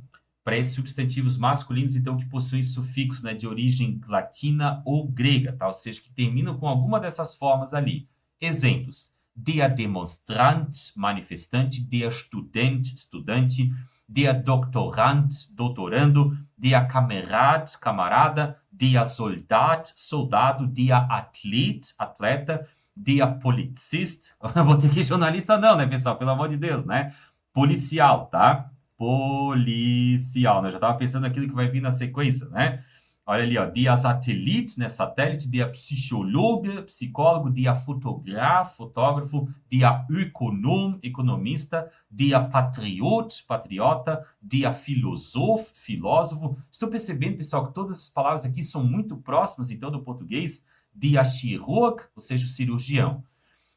para esses substantivos masculinos, então, que possuem sufixos, né, de origem latina ou grega, tá? Ou seja, que terminam com alguma dessas formas ali. Exemplos. Der Demonstrant, manifestante, der Student, estudante, der Doktorand, doutorando, der Kamerad, camarada, der Soldat, soldado, der Athlet, atleta, der Polizist, vou ter que jornalista não, né, pessoal? Pelo amor de Deus, né? Policial, tá? Policial, né? Já estava pensando naquilo que vai vir na sequência, né? Olha ali, ó, der Satellit, né? Satélite, der Psychologe, psicólogo, der Fotograf, fotógrafo, der Ökonom, economista, der Patriot, patriota, der Philosoph, filósofo. Estou percebendo, pessoal, que todas essas palavras aqui são muito próximas, então, do português. Der Chirurg, ou seja, o cirurgião.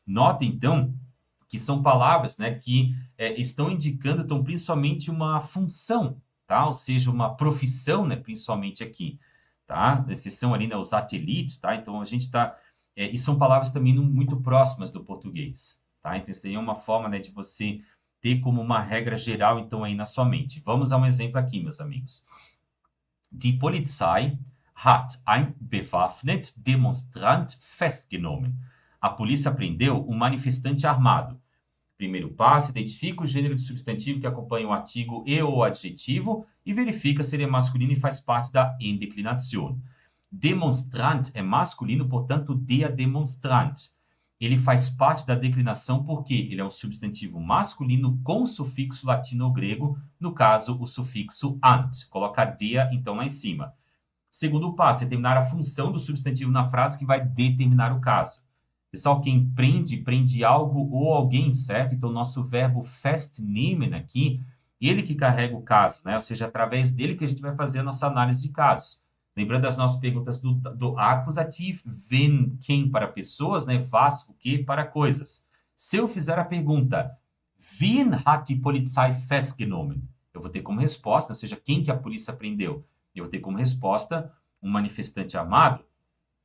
Nota, então, que são palavras, né, que estão indicando, então, principalmente uma função, tá? Ou seja, uma profissão, né, principalmente aqui, tá? Exceção ali, né, os satélites, tá? Então, a gente está... e são palavras também muito próximas do português, tá? Então, isso daí é uma forma, né, de você ter como uma regra geral, então, aí na sua mente. Vamos a um exemplo aqui, meus amigos. Die Polizei hat ein bewaffnet Demonstrant festgenommen. A polícia prendeu um manifestante armado. Primeiro passo, identifica o gênero de substantivo que acompanha o artigo e ou adjetivo e verifica se ele é masculino e faz parte da endeclinação. Demonstrant é masculino, portanto, der Demonstrant. Ele faz parte da declinação porque ele é um substantivo masculino com sufixo latino ou grego, no caso, o sufixo ant. Coloca der, então, lá em cima. Segundo passo, determinar a função do substantivo na frase que vai determinar o caso. Pessoal, quem prende algo ou alguém, certo? Então, o nosso verbo festnehmen aqui, ele que carrega o caso, né? Ou seja, através dele que a gente vai fazer a nossa análise de casos. Lembrando das nossas perguntas do acusativo, wen, quem para pessoas, né? Was, o que para coisas. Se eu fizer a pergunta, wen hat die Polizei festgenommen? Eu vou ter como resposta, ou seja, quem que a polícia prendeu? Eu vou ter como resposta um manifestante armado.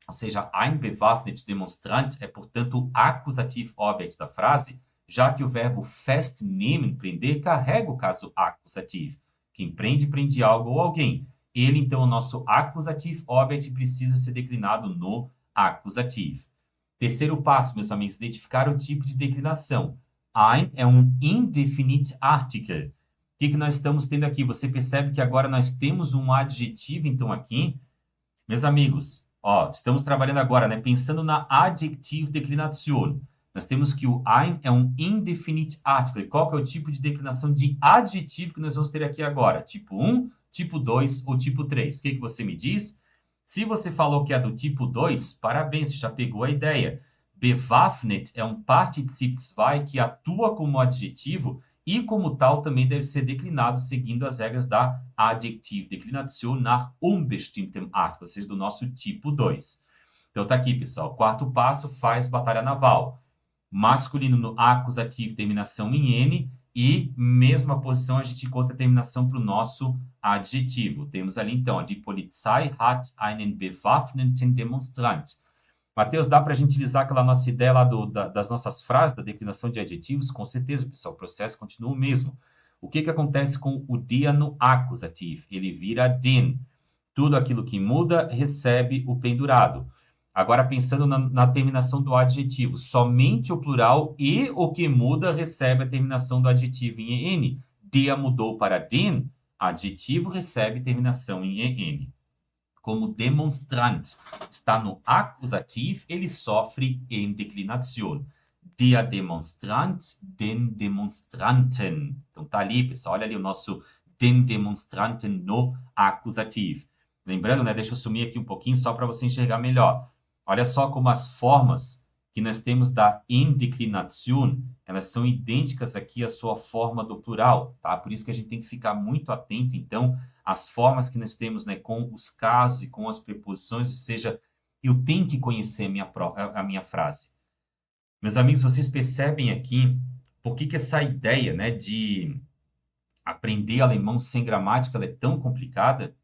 ou seja, ein bewaffnet Demonstrant é, portanto, o acusativo object da frase, já que o verbo festnehmen, prender, carrega o caso acusativo. Quem prende, prende algo ou alguém. Ele, então, o nosso acusativo object precisa ser declinado no acusativo. Terceiro passo, meus amigos, identificar o tipo de declinação. Ein é um indefinite article. O que nós estamos tendo aqui? Você percebe que agora nós temos um adjetivo, então, aqui. Meus amigos, ó, estamos trabalhando agora, né, pensando na adjective declination. Nós temos que o ein é um indefinite article. Qual que é o tipo de declinação de adjetivo que nós vamos ter aqui agora? Tipo 1, tipo 2 ou tipo 3? O que você me diz? Se você falou que é do tipo 2, parabéns, você já pegou a ideia. Bewaffnet é um Partizip 2 que atua como adjetivo e, como tal, também deve ser declinado seguindo as regras da Adjektiv Deklination nach unbestimmtem Artikel, ou seja, do nosso tipo 2. Então, tá aqui, pessoal. Quarto passo, faz batalha naval. Masculino no acusativo, terminação em N, e mesma posição a gente encontra a terminação para o nosso adjetivo. Temos ali, então, die Polizei hat einen bewaffneten Demonstrant. Mateus, dá para a gente utilizar aquela nossa ideia lá das nossas frases, da declinação de adjetivos? Com certeza, pessoal, o processo continua o mesmo. O que acontece com o dia no acusativo? Ele vira den. Tudo aquilo que muda recebe o pendurado. Agora, pensando na terminação do adjetivo, somente o plural e o que muda recebe a terminação do adjetivo em en. Dia mudou para den, adjetivo recebe terminação em en. Como demonstrant está no acusativo, ele sofre em declinação. Der Demonstrant, den Demonstranten. Então, tá ali, pessoal, olha ali o nosso den Demonstranten no acusativo. Lembrando, né, deixa eu sumir aqui um pouquinho só para você enxergar melhor. Olha só como as formas que nós temos da indeclinação, elas são idênticas aqui à sua forma do plural, tá? Por isso que a gente tem que ficar muito atento, então, às formas que nós temos, né, com os casos e com as preposições, ou seja, eu tenho que conhecer a minha frase. Meus amigos, vocês percebem aqui por que essa ideia, né, de aprender alemão sem gramática ela é tão complicada?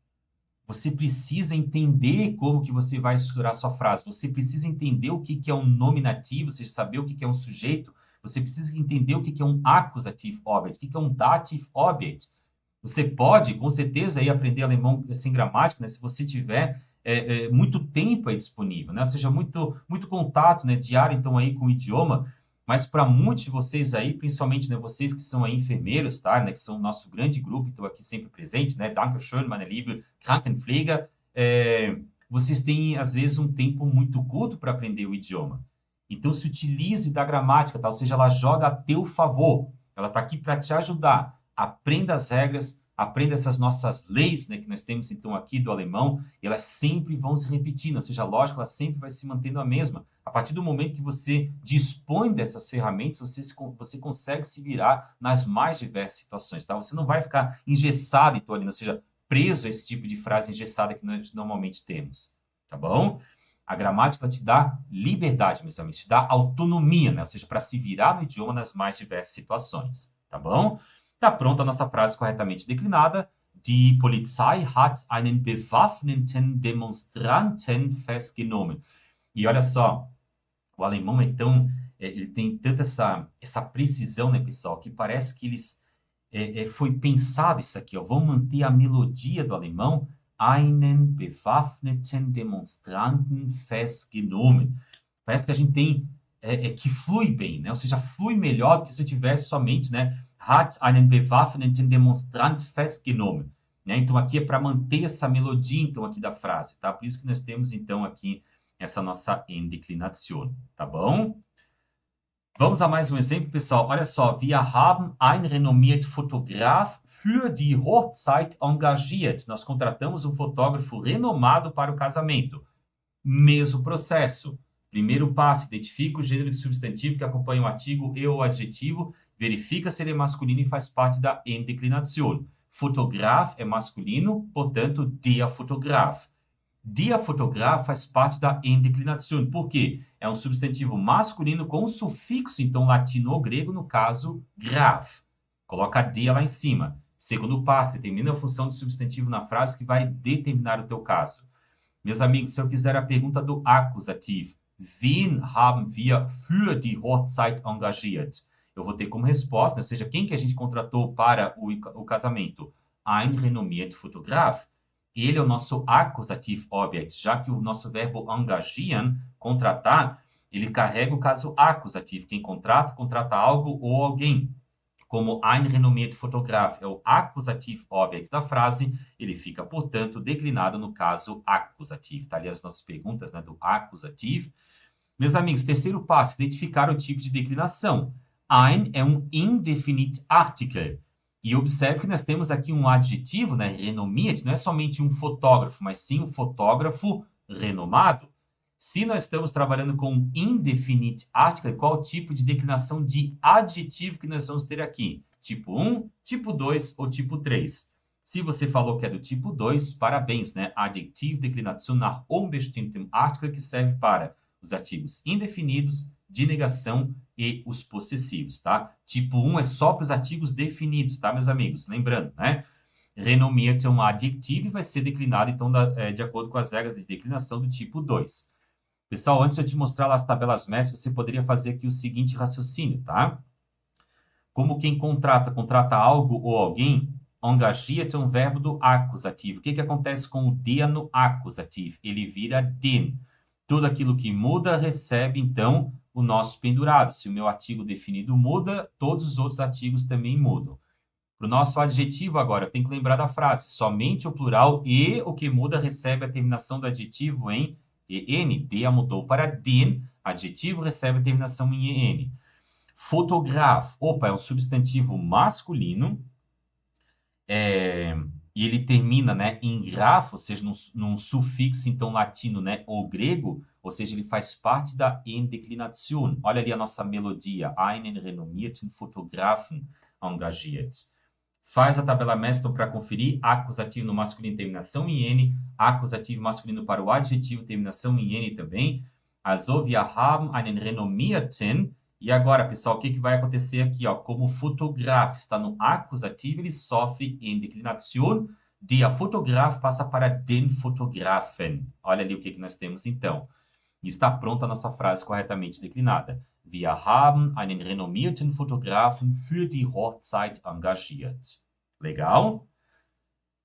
Você precisa entender como que você vai estruturar sua frase. Você precisa entender o que é um nominativo, ou seja, saber o que é um sujeito. Você precisa entender o que é um accusative object, o que é um dative object. Você pode, com certeza, aí, aprender alemão sem gramática, né, se você tiver muito tempo aí disponível, né? Ou seja, muito contato, né, diário, então, aí, com o idioma. Mas para muitos de vocês aí, principalmente, né, vocês que são aí enfermeiros, tá, né, que são o nosso grande grupo, estou aqui sempre presente, né, Dankeschön, meine liebe Krankenpfleger, vocês têm, às vezes, um tempo muito curto para aprender o idioma. Então, se utilize da gramática, tá, ou seja, ela joga a teu favor, ela está aqui para te ajudar. Aprenda as regras, aprenda essas nossas leis, né, que nós temos, então, aqui do alemão, e elas sempre vão se repetindo, ou seja, a lógica, ela sempre vai se mantendo a mesma. A partir do momento que você dispõe dessas ferramentas, você consegue se virar nas mais diversas situações, tá? Você não vai ficar engessado, então, ali, ou seja, preso a esse tipo de frase engessada que nós normalmente temos, tá bom? A gramática te dá liberdade, meus amigos, te dá autonomia, né? Ou seja, para se virar no idioma nas mais diversas situações, tá bom? Tá pronta a nossa frase corretamente declinada. Die Polizei hat einen bewaffneten Demonstranten festgenommen. E olha só, o alemão é tão, ele tem tanta essa precisão, né, pessoal, que parece que foi pensado isso aqui, ó, vamos manter a melodia do alemão, einen bewaffneten Demonstranten festgenommen. Parece que a gente tem, que flui bem, né, ou seja, flui melhor do que se eu tivesse somente, né, hat einen bewaffneten Demonstrant festgenommen. Né? Então, aqui é para manter essa melodia, então, aqui da frase, tá? Por isso que nós temos, então, aqui essa nossa Indeclination, tá bom? Vamos a mais um exemplo, pessoal. Olha só, wir haben einen renommierten Fotograf für die Hochzeit engagiert. Nós contratamos um fotógrafo renomado para o casamento. Mesmo processo. Primeiro passo, identifica o gênero de substantivo que acompanha o artigo e o adjetivo, verifica se ele é masculino e faz parte da Indeclination. Fotograf é masculino, portanto, der Fotograf. Der Fotograf faz parte da Indeclination. Por quê? É um substantivo masculino com sufixo, então, latino ou grego, no caso, graf. Coloca der lá em cima. Segundo passo, determina a função do substantivo na frase que vai determinar o teu caso. Meus amigos, se eu fizer a pergunta do acusativo, wen haben wir für die Hochzeit engagiert? Eu vou ter como resposta, ou seja, quem que a gente contratou para o casamento? Ein renommiert Fotograf. Ele é o nosso accusative object, já que o nosso verbo engagieren, contratar, ele carrega o caso acusativo. Quem contrata, contrata algo ou alguém. Como ein renommiert Fotograf é o accusative object da frase, ele fica, portanto, declinado no caso acusativo. Tá ali as nossas perguntas, né, do acusativo. Meus amigos, terceiro passo, identificar o tipo de declinação. Ein é um indefinite article. E observe que nós temos aqui um adjetivo, né, renommiert, não é somente um fotógrafo, mas sim um fotógrafo renomado. Se nós estamos trabalhando com um indefinite article, qual o tipo de declinação de adjetivo que nós vamos ter aqui? Tipo 1, tipo 2 ou tipo 3? Se você falou que é do tipo 2, parabéns, né? Adjetivo Deklination nach unbestimmtem Artikel, que serve para os artigos indefinidos, de negação e os possessivos, tá? Tipo 1 é só para os artigos definidos, tá, meus amigos? Lembrando, né? Renommiert é um adjetivo e vai ser declinado, então, de acordo com as regras de declinação do tipo 2. Pessoal, antes de eu te mostrar lá as tabelas MES, você poderia fazer aqui o seguinte raciocínio, tá? Como quem contrata algo ou alguém, engagiert é um verbo do acusativo. O que acontece com o der no acusativo? Ele vira den. Tudo aquilo que muda recebe, então, o nosso pendurado. Se o meu artigo definido muda, todos os outros artigos também mudam. Para o nosso adjetivo agora, eu tenho que lembrar da frase. Somente o plural e o que muda recebe a terminação do adjetivo em en. Der mudou para den. Adjetivo recebe a terminação em en. Fotograf. Opa, é um substantivo masculino. E ele termina, né, em grafo, ou seja, num sufixo, então, latino, né, ou grego, ou seja, ele faz parte da Endeklination. Olha ali a nossa melodia. Einen renommierten Fotografen engagiert. Faz a tabela mestra para conferir. Acusativo no masculino, terminação em N. Acusativo masculino para o adjetivo, terminação em N também. Also, wir haben einen renommierten. E agora, pessoal, o que vai acontecer aqui? Ó? Como o fotógrafo está no acusativo, ele sofre em declinação. Der Fotograf passa para den Fotografen. Olha ali o que nós temos, então. E está pronta a nossa frase corretamente declinada. Wir haben einen renommierten Fotografen für die Hochzeit engagiert. Legal?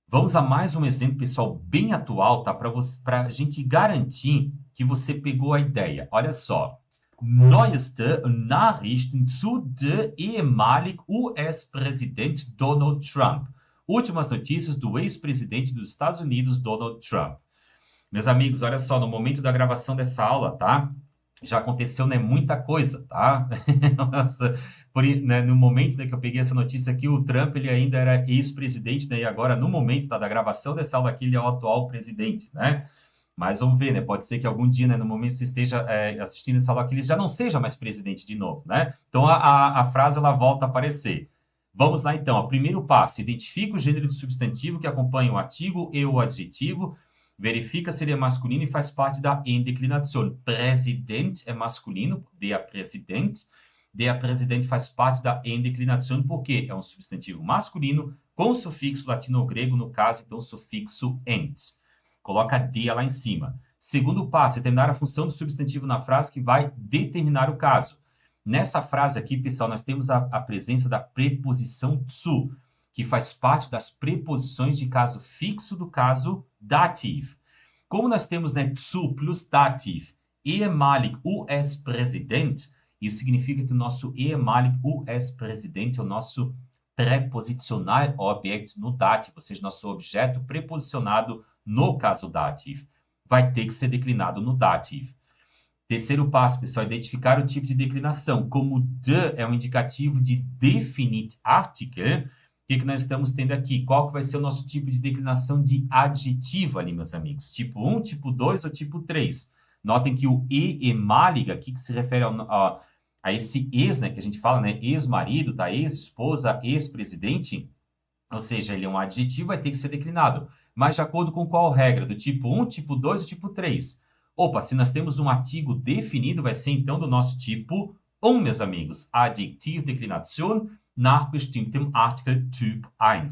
Vamos a mais um exemplo, pessoal, bem atual, tá? Para a gente garantir que você pegou a ideia. Olha só. Neueste Nachrichten zu der ehemaligen US-Präsident Donald Trump. Últimas notícias do ex-presidente dos Estados Unidos, Donald Trump. Meus amigos, olha só, no momento da gravação dessa aula, tá? Já aconteceu, né, muita coisa, tá? Nossa, né, no momento, né, que eu peguei essa notícia aqui, o Trump, ele ainda era ex-presidente, né? E agora, no momento, tá, da gravação dessa aula aqui, ele é o atual presidente, né? Mas vamos ver, né? Pode ser que algum dia, né, no momento que você esteja assistindo essa aula aqui, ele já não seja mais presidente de novo, né? Então, a frase, ela volta a aparecer. Vamos lá, então. O primeiro passo, identifica o gênero do substantivo que acompanha o artigo e o adjetivo. Verifica se ele é masculino e faz parte da Endeklination. President é masculino, der Präsident. Der Präsident faz parte da Endeklination porque é um substantivo masculino com sufixo latino ou grego, no caso, então, sufixo ent. Coloca der lá em cima. Segundo passo, é determinar a função do substantivo na frase que vai determinar o caso. Nessa frase aqui, pessoal, nós temos a presença da preposição zu, que faz parte das preposições de caso fixo do caso dativo. Como nós temos, né, zu plus dativo, ehemalig US-Präsident, isso significa que o nosso ehemalig US-Präsident é o nosso prepositional object no dativo, ou seja, nosso objeto preposicionado no caso dativo. Vai ter que ser declinado no dativo. Terceiro passo, pessoal, identificar o tipo de declinação. Como de é um indicativo de definite article, o que nós estamos tendo aqui? Qual que vai ser o nosso tipo de declinação de adjetivo ali, meus amigos? Tipo 1, tipo 2 ou tipo 3? Notem que o ehemalig aqui, que se refere a esse ex, né, que a gente fala, né, ex-marido, tá? Ex-esposa, ex-presidente, ou seja, ele é um adjetivo, vai ter que ser declinado. Mas de acordo com qual regra? Do tipo 1, tipo 2 ou tipo 3? Opa, se nós temos um artigo definido, vai ser então do nosso tipo 1, meus amigos. Adjektiv Deklination nach bestimmtem Artikel Typ 1.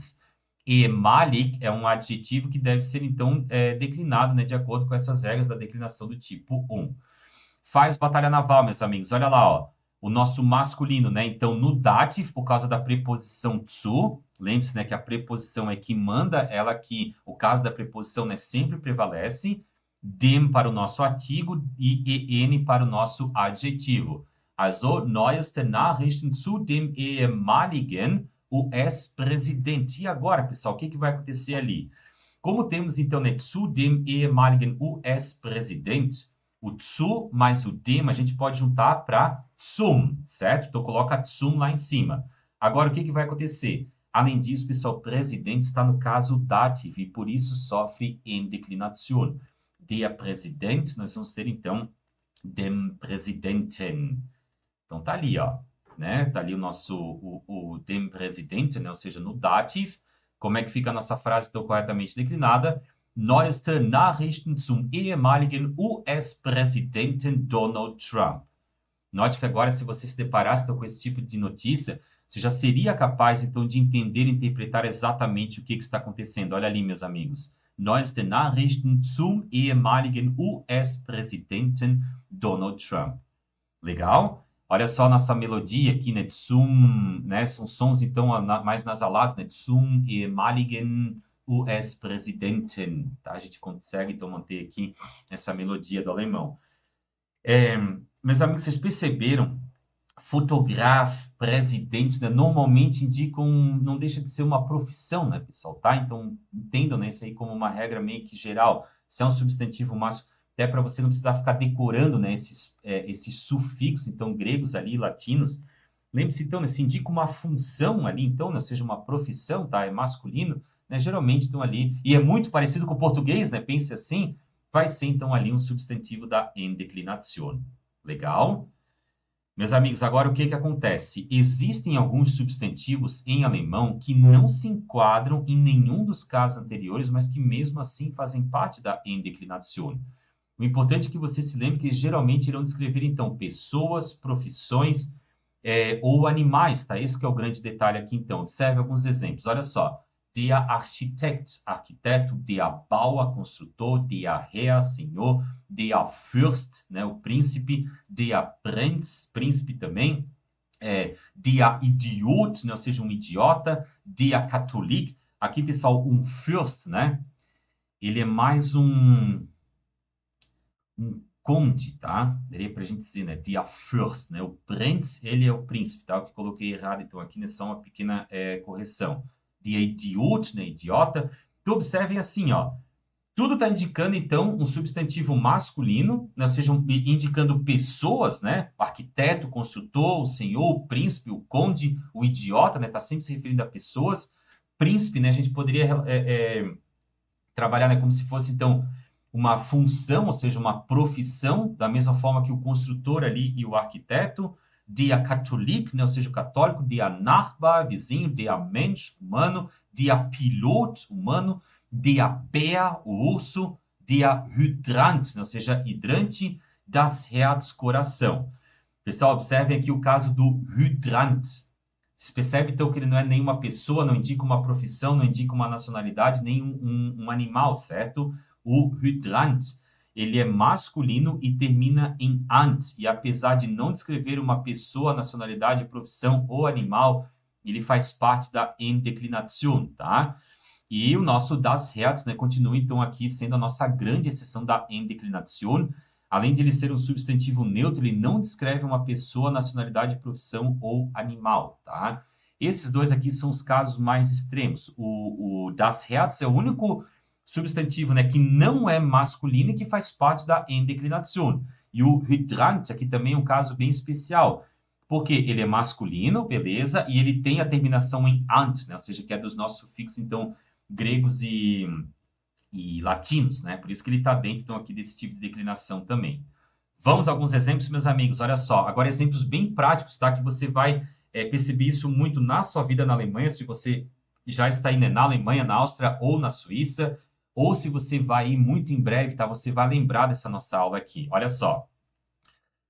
Ehemalig é um adjetivo que deve ser, então, declinado, né, de acordo com essas regras da declinação do tipo 1. Faz batalha naval, meus amigos. Olha lá, ó. O nosso masculino, né? Então, no dative, por causa da preposição zu, lembre-se, né, que a preposição é que manda, ela que, o caso da preposição, né, sempre prevalece. Dem para o nosso artigo e en para o nosso adjetivo. Also, neueste Nachrichten zu dem ehemaligen US-Präsident. E agora, pessoal, o que vai acontecer ali? Como temos, então, né, zu dem ehemaligen US-Präsident, o zu mais o dem a gente pode juntar para zum, certo? Então, coloca zum lá em cima. Agora, o que vai acontecer? Além disso, pessoal, presidente está no caso dativo e por isso sofre em declinação. Der Präsident, nós vamos ter, então, dem Präsidenten. Então, tá ali, ó, né? Tá ali o nosso, o dem Präsidenten, né? Ou seja, no dativo. Como é que fica a nossa frase, então, corretamente declinada? Neueste Nachrichten zum ehemaligen US-Präsidenten Donald Trump. Note que agora, se você se deparasse então, com esse tipo de notícia, você já seria capaz, então, de entender e interpretar exatamente o que está acontecendo. Olha ali, meus amigos. Neueste Nachrichten zum ehemaligen US-Präsidenten Donald Trump. Legal? Olha só nossa melodia aqui, né? Zum, né? São sons, então, mais nasalados, né? Zum ehemaligen US-Präsidenten. Tá? A gente consegue, então, manter aqui essa melodia do alemão. Meus amigos, vocês perceberam? Fotógrafo, presidente, né? Normalmente indicam, não deixa de ser uma profissão, né, pessoal? Tá? Então, entendam, né? Isso aí como uma regra meio que geral. Se é um substantivo máximo, até para você não precisar ficar decorando, né, esses sufixos, então, gregos ali, latinos. Lembre-se, então, né, se indica uma função ali, então, né, ou seja, uma profissão, tá? É masculino, né? Geralmente estão ali, e é muito parecido com o português, né? Pense assim, vai ser, então, ali um substantivo da endeclinazione. Legal? Meus amigos, agora o que acontece? Existem alguns substantivos em alemão que não se enquadram em nenhum dos casos anteriores, mas que mesmo assim fazem parte da endeclinazione. O importante é que você se lembre que geralmente irão descrever, então, pessoas, profissões ou animais, tá? Esse que é o grande detalhe aqui, então. Observe alguns exemplos. Olha só. Der Architekt, arquiteto. Der Bauer, construtor. Der Herr, senhor. Der Fürst, né? O príncipe. Der Prinz, príncipe também. Der Idiot, né? Ou seja, um idiota. Der Katholik. Aqui, pessoal, um Fürst, né? Ele é mais um conde, tá? Daria pra gente dizer, né? Der Fürst, né? O Prinz, ele é o príncipe, tá? O que coloquei errado, então, aqui é só uma pequena correção. Der Idiot, né? Idiota. Então, observem assim, ó. Tudo está indicando, então, um substantivo masculino, né? Ou seja, indicando pessoas, né? O arquiteto, o construtor, o senhor, o príncipe, o conde, o idiota, né? Está sempre se referindo a pessoas. Príncipe, né? A gente poderia trabalhar, né? Como se fosse, então, uma função, ou seja, uma profissão, da mesma forma que o construtor ali e o arquiteto. Der Katholik, né? Ou seja, o católico. Der Nachbar, vizinho. Der Mensch, humano. Der Pilot, humano. Der Bär, o urso. Der Hydrant, né? Ou seja, hidrante. Das Herz, coração. Pessoal, observem aqui o caso do Hydrant. Vocês percebem, então, que ele não é nenhuma pessoa, não indica uma profissão, não indica uma nacionalidade, nem um animal, certo? O Hydrant, ele é masculino e termina em ant. E apesar de não descrever uma pessoa, nacionalidade, profissão ou animal, ele faz parte da endeclinazione, tá? E o nosso das Herz, né, continua, então, aqui sendo a nossa grande exceção da endeclinazione. Além de ele ser um substantivo neutro, ele não descreve uma pessoa, nacionalidade, profissão ou animal, tá? Esses dois aqui são os casos mais extremos. O das Herz é o único substantivo, né, que não é masculino e que faz parte da endeclinazione. E o Hydrant aqui também é um caso bem especial, porque ele é masculino, beleza, e ele tem a terminação em ant, né, ou seja, que é dos nossos sufixos, então, gregos e latinos, né? Por isso que ele está dentro, então, aqui desse tipo de declinação também. Vamos a alguns exemplos, meus amigos. Olha só, agora exemplos bem práticos, tá? Que você vai perceber isso muito na sua vida na Alemanha, se você já está indo na Alemanha, na Áustria ou na Suíça, ou se você vai ir muito em breve, tá? Você vai lembrar dessa nossa aula aqui. Olha só.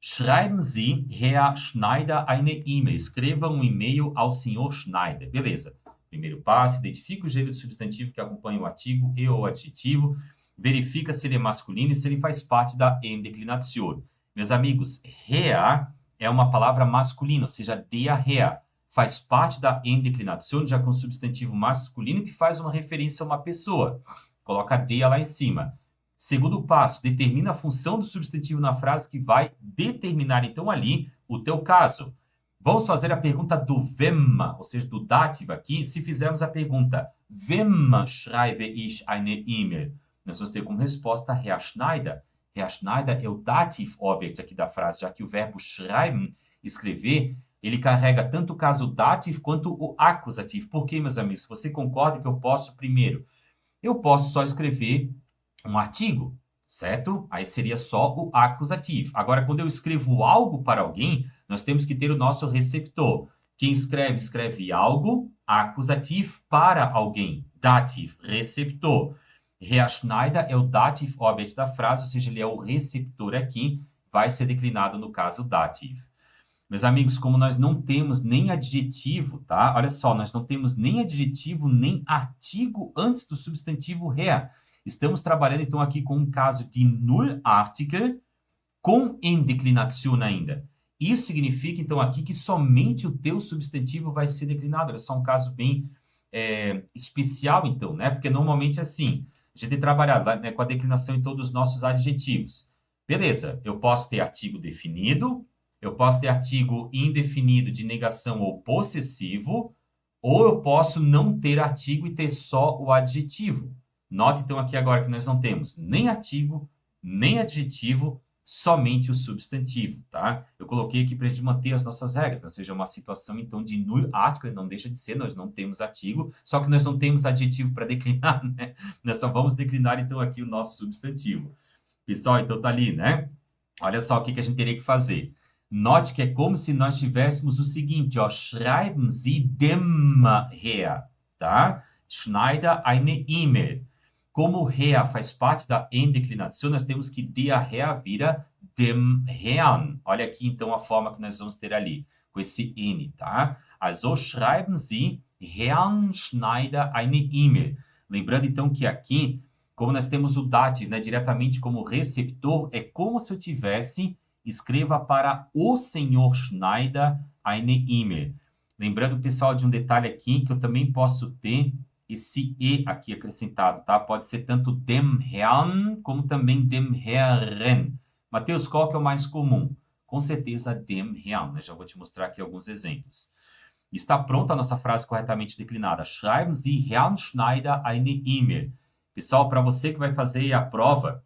Schreiben Sie Herr Schneider eine E-Mail. Escreva um e-mail ao senhor Schneider. Beleza. Primeiro passo, identifica o gênero do substantivo que acompanha o artigo e o adjetivo, verifica se ele é masculino e se ele faz parte da endeclinatio. Meus amigos, rea é uma palavra masculina, ou seja, diarrea. Faz parte da endeclinatio, já com substantivo masculino que faz uma referência a uma pessoa. Coloca dia lá em cima. Segundo passo, determina a função do substantivo na frase que vai determinar, então, ali o teu caso. Vamos fazer a pergunta do wem, ou seja, do dativo aqui. Se fizermos a pergunta, wem schreibe ich eine E-Mail? Nós vamos ter como resposta Herr Schneider. Herr Schneider é o dative object aqui da frase, já que o verbo schreiben, escrever, ele carrega tanto o caso dativo quanto o acusativo. Por quê, meus amigos? Você concorda que eu posso, primeiro, eu posso só escrever um artigo, certo? Aí seria só o acusativo. Agora, quando eu escrevo algo para alguém, nós temos que ter o nosso receptor. Quem escreve, escreve algo, acusativo para alguém, dativo, receptor. Herr Schneider é o dative object da frase, ou seja, ele é o receptor aqui, vai ser declinado no caso dativo. Meus amigos, como nós não temos nem adjetivo, tá? Olha só, nós não temos nem adjetivo, nem artigo antes do substantivo Herr. Estamos trabalhando, então, aqui com um caso de null article com endeclinatio ainda. Isso significa, então, aqui que somente o teu substantivo vai ser declinado. É só um caso bem especial, então, né? Porque normalmente é assim. A gente tem trabalhado, né, com a declinação em todos os nossos adjetivos. Beleza, eu posso ter artigo definido, eu posso ter artigo indefinido de negação ou possessivo, ou eu posso não ter artigo e ter só o adjetivo. Note, então, aqui agora que nós não temos nem artigo, nem adjetivo, somente o substantivo, tá? Eu coloquei aqui para a gente manter as nossas regras, né? Ou seja, uma situação, então, de null article, não deixa de ser, nós não temos artigo, só que nós não temos adjetivo para declinar, né? Nós só vamos declinar, então, aqui o nosso substantivo. Pessoal, então, tá ali, né? Olha só o que a gente teria que fazer. Note que é como se nós tivéssemos o seguinte, ó, schreiben Sie dem Herr, tá? Schneider eine E-Mail. Como o Herr faz parte da endeclinação, nós temos que der Herr vira dem Herrn. Olha aqui, então, a forma que nós vamos ter ali, com esse N, tá? Also, schreiben Sie Herrn Schneider eine E-Mail. Lembrando, então, que aqui, como nós temos o dative, né, diretamente como receptor, é como se eu tivesse, escreva para o senhor Schneider eine E-Mail. Lembrando, pessoal, de um detalhe aqui, que eu também posso ter esse E aqui acrescentado, tá? Pode ser tanto dem Herrn, como também dem Herren. Mateus, qual que é o mais comum? Com certeza, dem Herrn. Né? Já vou te mostrar aqui alguns exemplos. Está pronta a nossa frase corretamente declinada. Schreiben Sie Herrn Schneider eine E-Mail. Pessoal, para você que vai fazer a prova,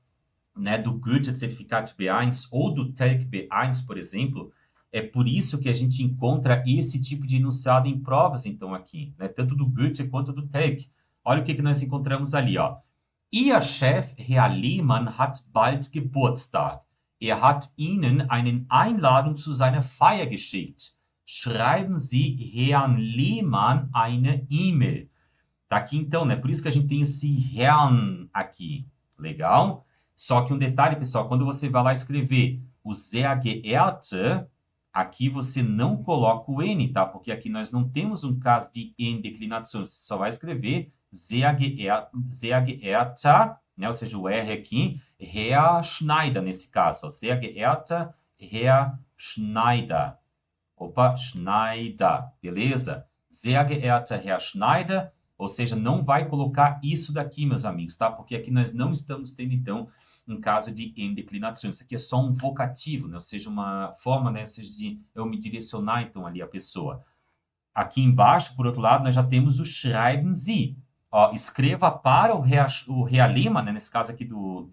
né, do Goethe-Zertifikat B1 ou do TELC B1, por exemplo, é por isso que a gente encontra esse tipo de enunciado em provas, então, aqui, né? Tanto do Goethe quanto do TELC. Olha o que nós encontramos ali, ó. Ihr Chef, Herr Lehmann, hat bald Geburtstag. Hat Ihnen eine Einladung zu seiner Feier geschickt. Schreiben Sie Herrn Lehmann eine E-Mail. Tá aqui, então, né? Por isso que a gente tem esse Herrn aqui. Legal? Só que um detalhe, pessoal, quando você vai lá escrever o sehr geehrte, aqui você não coloca o N, tá? Porque aqui nós não temos um caso de endeclinação. Você só vai escrever sehr geehrter, né? Ou seja, o R aqui, Herr Schneider, nesse caso. Ó. Sehr geehrter Herr Schneider. Opa, Schneider, beleza? Sehr geehrter Herr Schneider, ou seja, não vai colocar isso daqui, meus amigos, tá? Porque aqui nós não estamos tendo, então, um caso de endeclinação. Isso aqui é só um vocativo, né? Ou seja, uma forma, né? Ou seja, de eu me direcionar, então, ali a pessoa. Aqui embaixo, por outro lado, nós já temos o schreiben Sie. Ó, escreva para o Herr Lehmann, né? Nesse caso aqui do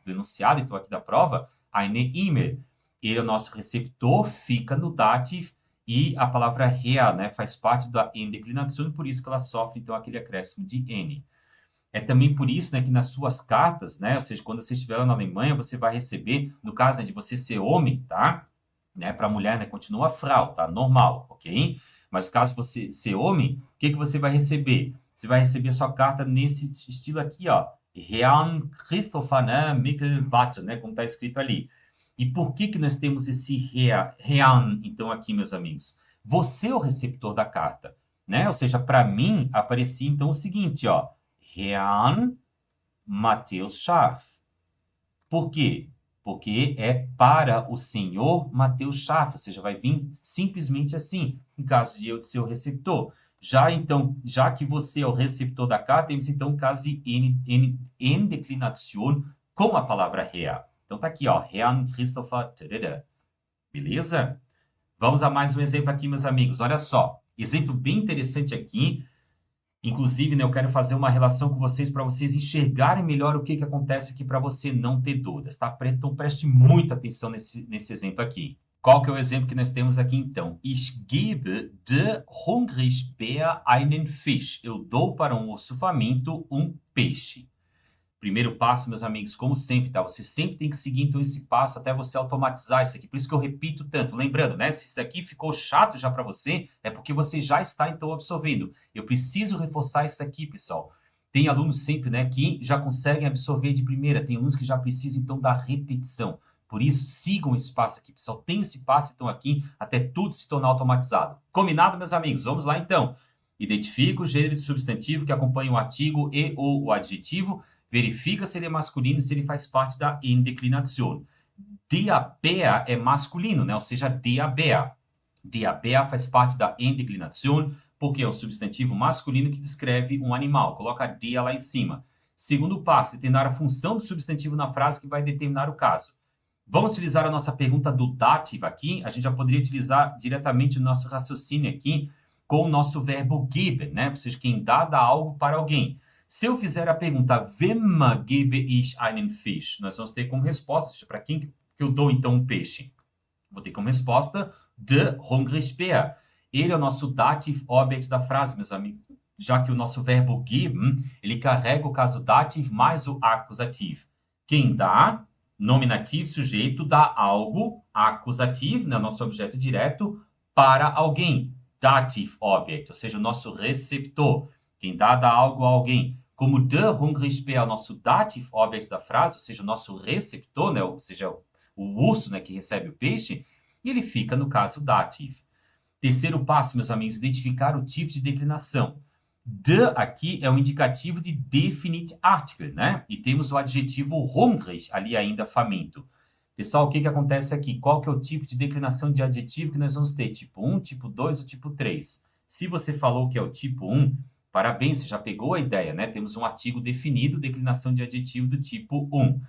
enunciado, então, aqui da prova, eine E-Mail. Ele é o nosso receptor, fica no dative, e a palavra Herr, né? Faz parte da endeclinação, e por isso que ela sofre, então, aquele acréscimo de N. É também por isso, né, que nas suas cartas, né, ou seja, quando você estiver lá na Alemanha, você vai receber, no caso, né, de você ser homem, tá? Né, para a mulher, né, continua Frau, tá? Normal, ok? Mas caso você ser homem, o que você vai receber? Você vai receber sua carta nesse estilo aqui, ó. Herrn Christopher, né, Michelwatt, né, como está escrito ali. E por que nós temos esse Herrn, então, aqui, meus amigos? Você é o receptor da carta. né? Ou seja, para mim, aparecia então o seguinte, ó. Herrn Matheus Scharf. Por quê? Porque é para o senhor Matheus Scharf, ou seja, vai vir simplesmente assim, em caso de eu ser o receptor. Já então, já que você é o receptor da carta, temos então o caso de em declinação com a palavra Herr. Então tá aqui, ó, Herrn Christopher, tarará. Beleza? Vamos a mais um exemplo aqui, meus amigos. Olha só, exemplo bem interessante aqui. Inclusive, né, eu quero fazer uma relação com vocês para vocês enxergarem melhor o que acontece aqui para você não ter dúvidas, tá? Então, preste muita atenção nesse exemplo aqui. Qual que é o exemplo que nós temos aqui, então? Ich gebe de Hungrichbär einen Fisch. Eu dou para um urso faminto um peixe. Primeiro passo, meus amigos, como sempre, tá? Você sempre tem que seguir, então, esse passo até você automatizar isso aqui. Por isso que eu repito tanto. Lembrando, né? Se isso daqui ficou chato já para você, é porque você já está, então, absorvendo. Eu preciso reforçar isso aqui, pessoal. Tem alunos sempre, né, que já conseguem absorver de primeira. Tem alunos que já precisam, então, da repetição. Por isso, sigam esse passo aqui, pessoal. Tem esse passo, então, aqui, até tudo se tornar automatizado. Combinado, meus amigos? Vamos lá, então. Identifica o gênero de substantivo que acompanha o artigo e ou o adjetivo. Verifica se ele é masculino e se ele faz parte da indeclinação. Diabea é masculino, né? Ou seja, diabea. Diabea faz parte da indeclinação, porque é um substantivo masculino que descreve um animal. Coloca dia lá em cima. Segundo passo, determinar a função do substantivo na frase que vai determinar o caso. Vamos utilizar a nossa pergunta do dative aqui. A gente já poderia utilizar diretamente o nosso raciocínio aqui com o nosso verbo geben, né? Ou seja, quem dá algo para alguém. Se eu fizer a pergunta, wem gebe ich einen Fisch? Nós vamos ter como resposta, ou seja, para quem que eu dou então um peixe? Vou ter como resposta, de Hungrichbär. Ele é o nosso dative object da frase, meus amigos. Já que o nosso verbo geben, ele carrega o caso dative mais o acusativo. Quem dá, nominativo, sujeito, dá algo, acusativo, né, nosso objeto direto, para alguém. Dative object, ou seja, o nosso receptor. Quem dá algo a alguém. Como de Hungrichbär é o nosso dative object da frase, ou seja, o nosso receptor, né, ou seja, o urso, né, que recebe o peixe, e ele fica no caso dative. Terceiro passo, meus amigos, identificar o tipo de declinação. De aqui é um indicativo de definite article, né? E temos o adjetivo hungrig, ali ainda faminto. Pessoal, o que acontece aqui? Qual que é o tipo de declinação de adjetivo que nós vamos ter? Tipo 1, tipo 2 ou tipo 3? Se você falou que é o tipo 1, parabéns, você já pegou a ideia, né? Temos um artigo definido, declinação de adjetivo do tipo 1.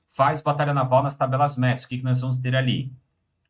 Faz batalha naval nas tabelas MES. O que nós vamos ter ali?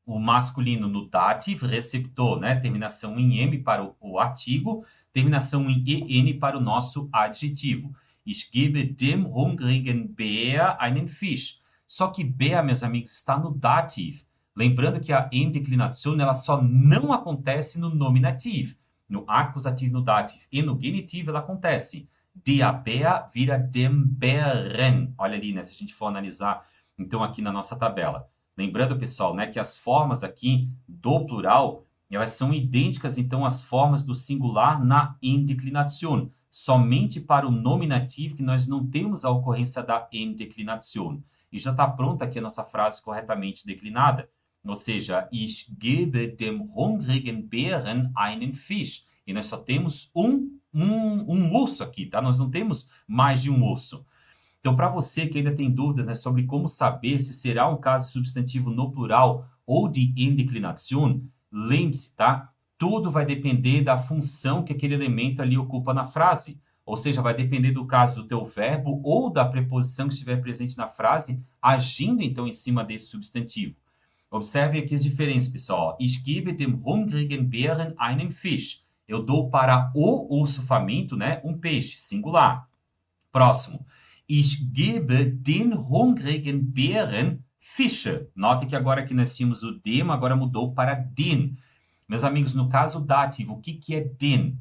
O masculino no dative, receptor, né? Terminação em M para o artigo, terminação em EN para o nosso adjetivo. Ich gebe dem hungrigen Bär einen Fisch. Só que Bär, meus amigos, está no dative. Lembrando que a indeclinação, ela só não acontece no nominativo. No acusativo, no dative e no genitivo, ela acontece. Der Bär vira dem Bären. Olha ali, né? Se a gente for analisar, então, aqui na nossa tabela. Lembrando, pessoal, né, que as formas aqui do plural, elas são idênticas, então, às formas do singular na indeclinação. Somente para o nominativo que nós não temos a ocorrência da indeclinação. E já está pronta aqui a nossa frase corretamente declinada. Ou seja, ich gebe dem hungrigen Bären einen Fisch. E nós só temos um urso aqui, tá? Nós não temos mais de um urso. Então, para você que ainda tem dúvidas, né, sobre como saber se será um caso substantivo no plural ou de indeclinação, lembre-se, tá? Tudo vai depender da função que aquele elemento ali ocupa na frase. Ou seja, vai depender do caso do teu verbo ou da preposição que estiver presente na frase, agindo, então, em cima desse substantivo. Observe aqui as diferenças, pessoal. Ich gebe dem hungrigen Bären einen Fisch. Eu dou para o urso faminto, né, um peixe, singular. Próximo. Ich gebe den hungrigen Bären Fische. Note que agora que nós tínhamos o dem, agora mudou para den. Meus amigos, no caso dativo, o que é den?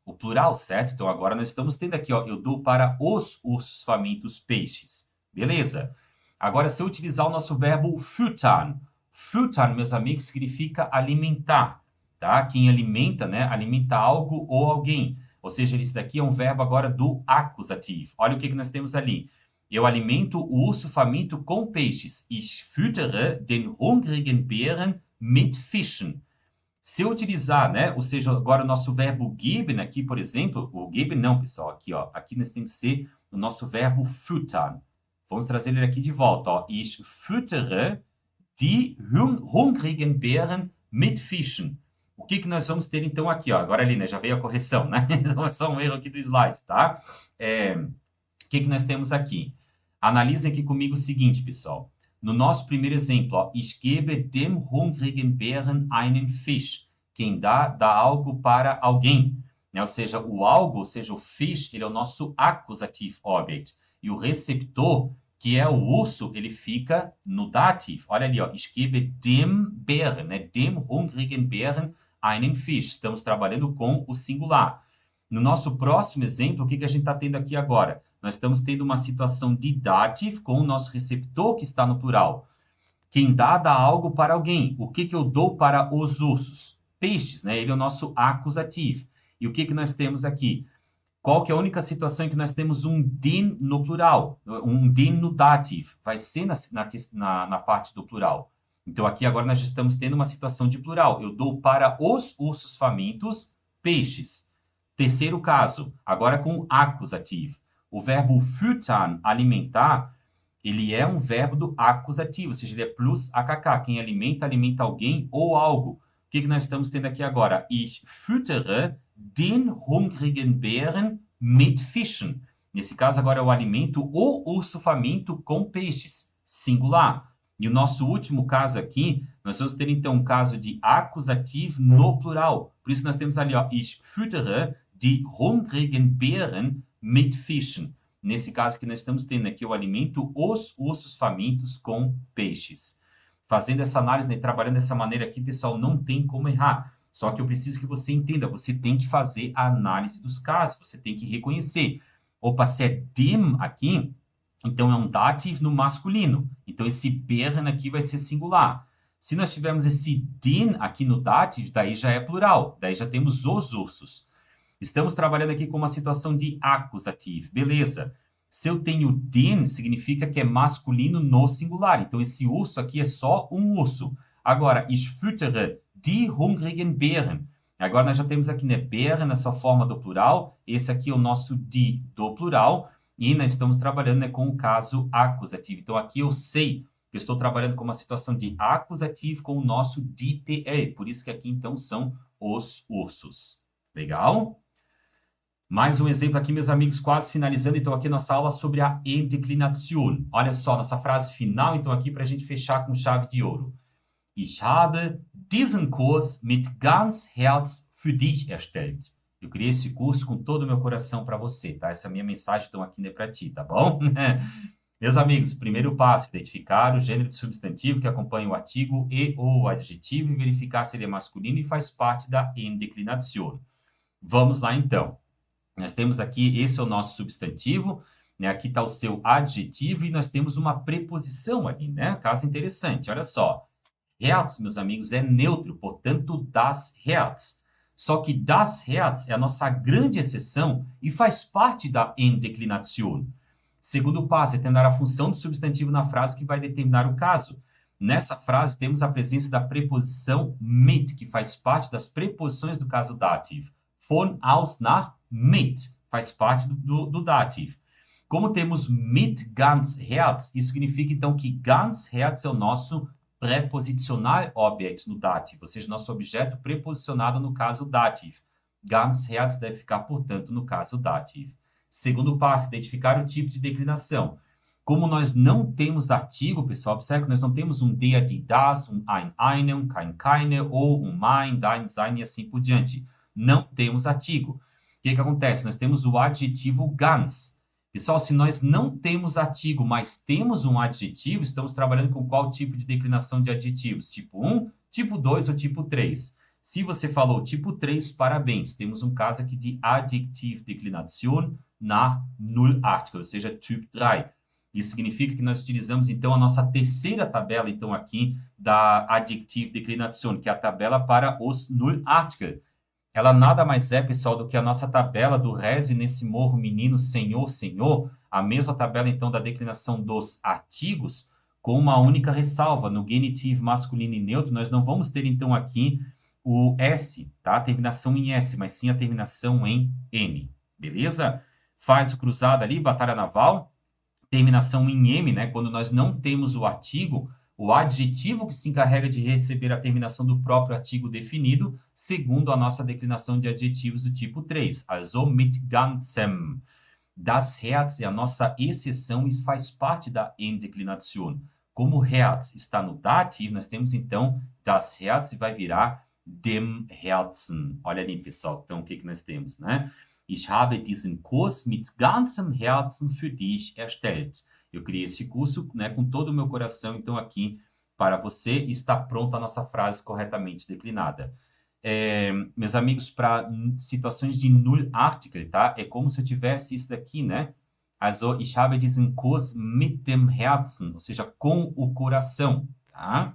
O plural, certo? Então, agora nós estamos tendo aqui, ó, eu dou para os ursos famintos peixes. Beleza? Agora, se eu utilizar o nosso verbo füttern. Füttern, meus amigos, significa alimentar, tá? Quem alimenta, né? Alimenta algo ou alguém. Ou seja, esse daqui é um verbo agora do acusativo. Olha o que nós temos ali. Eu alimento o urso faminto com peixes. Ich füttere den hungrigen Bären mit Fischen. Se eu utilizar, né, ou seja, agora o nosso verbo geben aqui, por exemplo, o geben não, pessoal, aqui, ó, aqui nós temos que ser o nosso verbo füttern. Vamos trazer ele aqui de volta, ó. Ich füttere die hungrigen Bären mit Fischen. O que que nós vamos ter então aqui, ó? Agora ali, né, já veio a correção, né? Então é só um erro aqui do slide, tá? O que que nós temos aqui? Analisem aqui comigo o seguinte, pessoal. No nosso primeiro exemplo, ó, ich gebe dem hungrigen Bären einen Fisch. Quem dá algo para alguém. Né? Ou seja, o algo, ou seja, o fish, ele é o nosso accusative object. E o receptor, que é o urso, ele fica no dativo. Olha ali, ó, ich gebe dem Bären, né? Dem hungrigen Bären einen Fisch. Estamos trabalhando com o singular. No nosso próximo exemplo, o que que a gente está tendo aqui agora? Nós estamos tendo uma situação de dative com o nosso receptor que está no plural. Quem dá algo para alguém. O que que eu dou para os ursos? Peixes, né? Ele é o nosso acusativo. E o que que nós temos aqui? Qual que é a única situação em que nós temos um den no plural? Um den no dativo. Vai ser na parte do plural. Então, aqui agora nós estamos tendo uma situação de plural. Eu dou para os ursos famintos peixes. Terceiro caso, agora com acusativo. O verbo füttern, alimentar, ele é um verbo do acusativo, ou seja, ele é plus akk. Quem alimenta, alimenta alguém ou algo. O que que nós estamos tendo aqui agora? Ich füttere den hungrigen Bären mit Fischen. Nesse caso, agora eu alimento o urso faminto com peixes, singular. E o nosso último caso aqui, nós vamos ter então um caso de acusativo no plural. Por isso nós temos ali, ó, ich füttere die hungrigen Bären mit Fischen. Nesse caso que nós estamos tendo aqui, eu alimento os ursos famintos com peixes. Fazendo essa análise, né, trabalhando dessa maneira aqui, pessoal, não tem como errar. Só que eu preciso que você entenda, você tem que fazer a análise dos casos, você tem que reconhecer. Opa, se é dem aqui, então é um dativo no masculino. Então esse Bären aqui vai ser singular. Se nós tivermos esse den aqui no dativo, daí já é plural, daí já temos os ursos. Estamos trabalhando aqui com uma situação de acusativo, beleza. Se eu tenho den, significa que é masculino no singular. Então, esse urso aqui é só um urso. Agora, ich füttere die hungrigen Bären. Agora, nós já temos aqui, né, Bären na sua forma do plural. Esse aqui é o nosso die do plural. E nós estamos trabalhando, né, com o caso acusativo. Então, aqui eu sei que eu estou trabalhando com uma situação de acusativo com o nosso DPL. Por isso que aqui, então, são os ursos. Legal? Mais um exemplo aqui, meus amigos, quase finalizando, então, aqui nossa aula sobre a Endeklination. Olha só, nossa frase final, então, aqui para a gente fechar com chave de ouro. Ich habe diesen Kurs mit ganz Herz für dich erstellt. Eu criei esse curso com todo o meu coração para você, tá? Essa é a minha mensagem, então, aqui, né, para ti, tá bom? Meus amigos, primeiro passo, identificar o gênero de substantivo que acompanha o artigo e ou o adjetivo e verificar se ele é masculino e faz parte da Endeklination. Vamos lá, então. Nós temos aqui, esse é o nosso substantivo, né? Aqui está o seu adjetivo e nós temos uma preposição ali, né? Caso interessante, olha só. Herz, meus amigos, é neutro, portanto, das Herz. Só que das Herz é a nossa grande exceção e faz parte da Endeklination. Segundo passo, é determinar a função do substantivo na frase que vai determinar o caso. Nessa frase, temos a presença da preposição mit, que faz parte das preposições do caso dativo. Von, aus, nach, mit, faz parte do dativo. Como temos mit ganz Herz, isso significa então que ganz Herz é o nosso prepositional object no dativo, ou seja, nosso objeto preposicionado no caso dativo. Ganz Herz deve ficar, portanto, no caso dativo. Segundo passo, identificar o tipo de declinação. Como nós não temos artigo, pessoal, observe que nós não temos um der, die, das, um ein, eine, um kein, keine, ou um mein, dein, sein e assim por diante. Não temos artigo. O que acontece? Nós temos o adjetivo ganz. Pessoal, se nós não temos artigo, mas temos um adjetivo, estamos trabalhando com qual tipo de declinação de adjetivos? Tipo 1, tipo 2 ou tipo 3? Se você falou tipo 3, parabéns. Temos um caso aqui de Adjektivdeklination nach Nullartikel, ou seja, tipo 3. Isso significa que nós utilizamos, então, a nossa terceira tabela, então, aqui, da Adjektivdeklination, que é a tabela para os Nullartikel. Ela nada mais é, pessoal, do que a nossa tabela do reze nesse morro, menino, senhor, senhor, a mesma tabela, então, da declinação dos artigos, com uma única ressalva. No genitivo masculino e neutro, nós não vamos ter, então, aqui o S, tá? A terminação em S, mas sim a terminação em N, beleza? Faz o cruzado ali, batalha naval, terminação em M, né? Quando nós não temos o artigo, o adjetivo que se encarrega de receber a terminação do próprio artigo definido, segundo a nossa declinação de adjetivos do tipo 3. Also mit ganzem. Das Herz é a nossa exceção e faz parte da Endeclinação. Como Herz está no dativo, nós temos então das Herz e vai virar dem Herzen. Olha ali, pessoal, então o que nós temos, né? Ich habe diesen Kurs mit ganzem Herzen für dich erstellt. Eu criei esse curso, né, com todo o meu coração, então aqui para você está pronta a nossa frase corretamente declinada. Meus amigos, para situações de null article, tá? É como se eu tivesse isso daqui, né? Also, ich habe diesen Kurs mit dem Herzen, ou seja, com o coração, tá?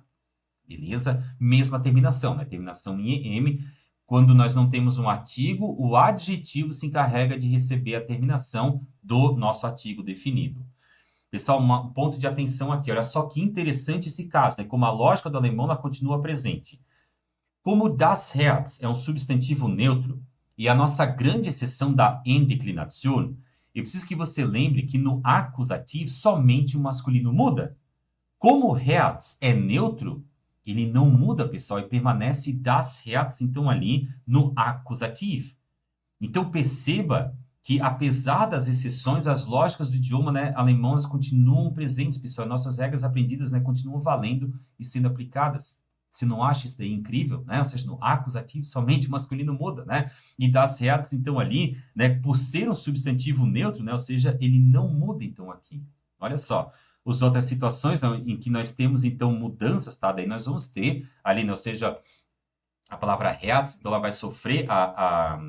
Beleza? Mesma terminação, né? Terminação em EM. Quando nós não temos um artigo, o adjetivo se encarrega de receber a terminação do nosso artigo definido. Pessoal, um ponto de atenção aqui. Olha só que interessante esse caso, né? Como a lógica do alemão ela continua presente. Como das Herz é um substantivo neutro e a nossa grande exceção da Endeclinação, eu preciso que você lembre que no acusativo somente o masculino muda. Como o Herz é neutro, ele não muda, pessoal, e permanece das Herz, então, ali no acusativo. Então, perceba que, apesar das exceções, as lógicas do idioma, né, alemão continuam presentes, pessoal. Nossas regras aprendidas, né, continuam valendo e sendo aplicadas. Você não acha isso daí incrível, né? Ou seja, no acusativo somente o masculino muda, né? E das Herz, então, ali, né, por ser um substantivo neutro, né, ou seja, ele não muda, então, aqui. Olha só. As outras situações, né, em que nós temos, então, mudanças, tá? Daí nós vamos ter ali, né, ou seja, a palavra Herz, então, ela vai sofrer a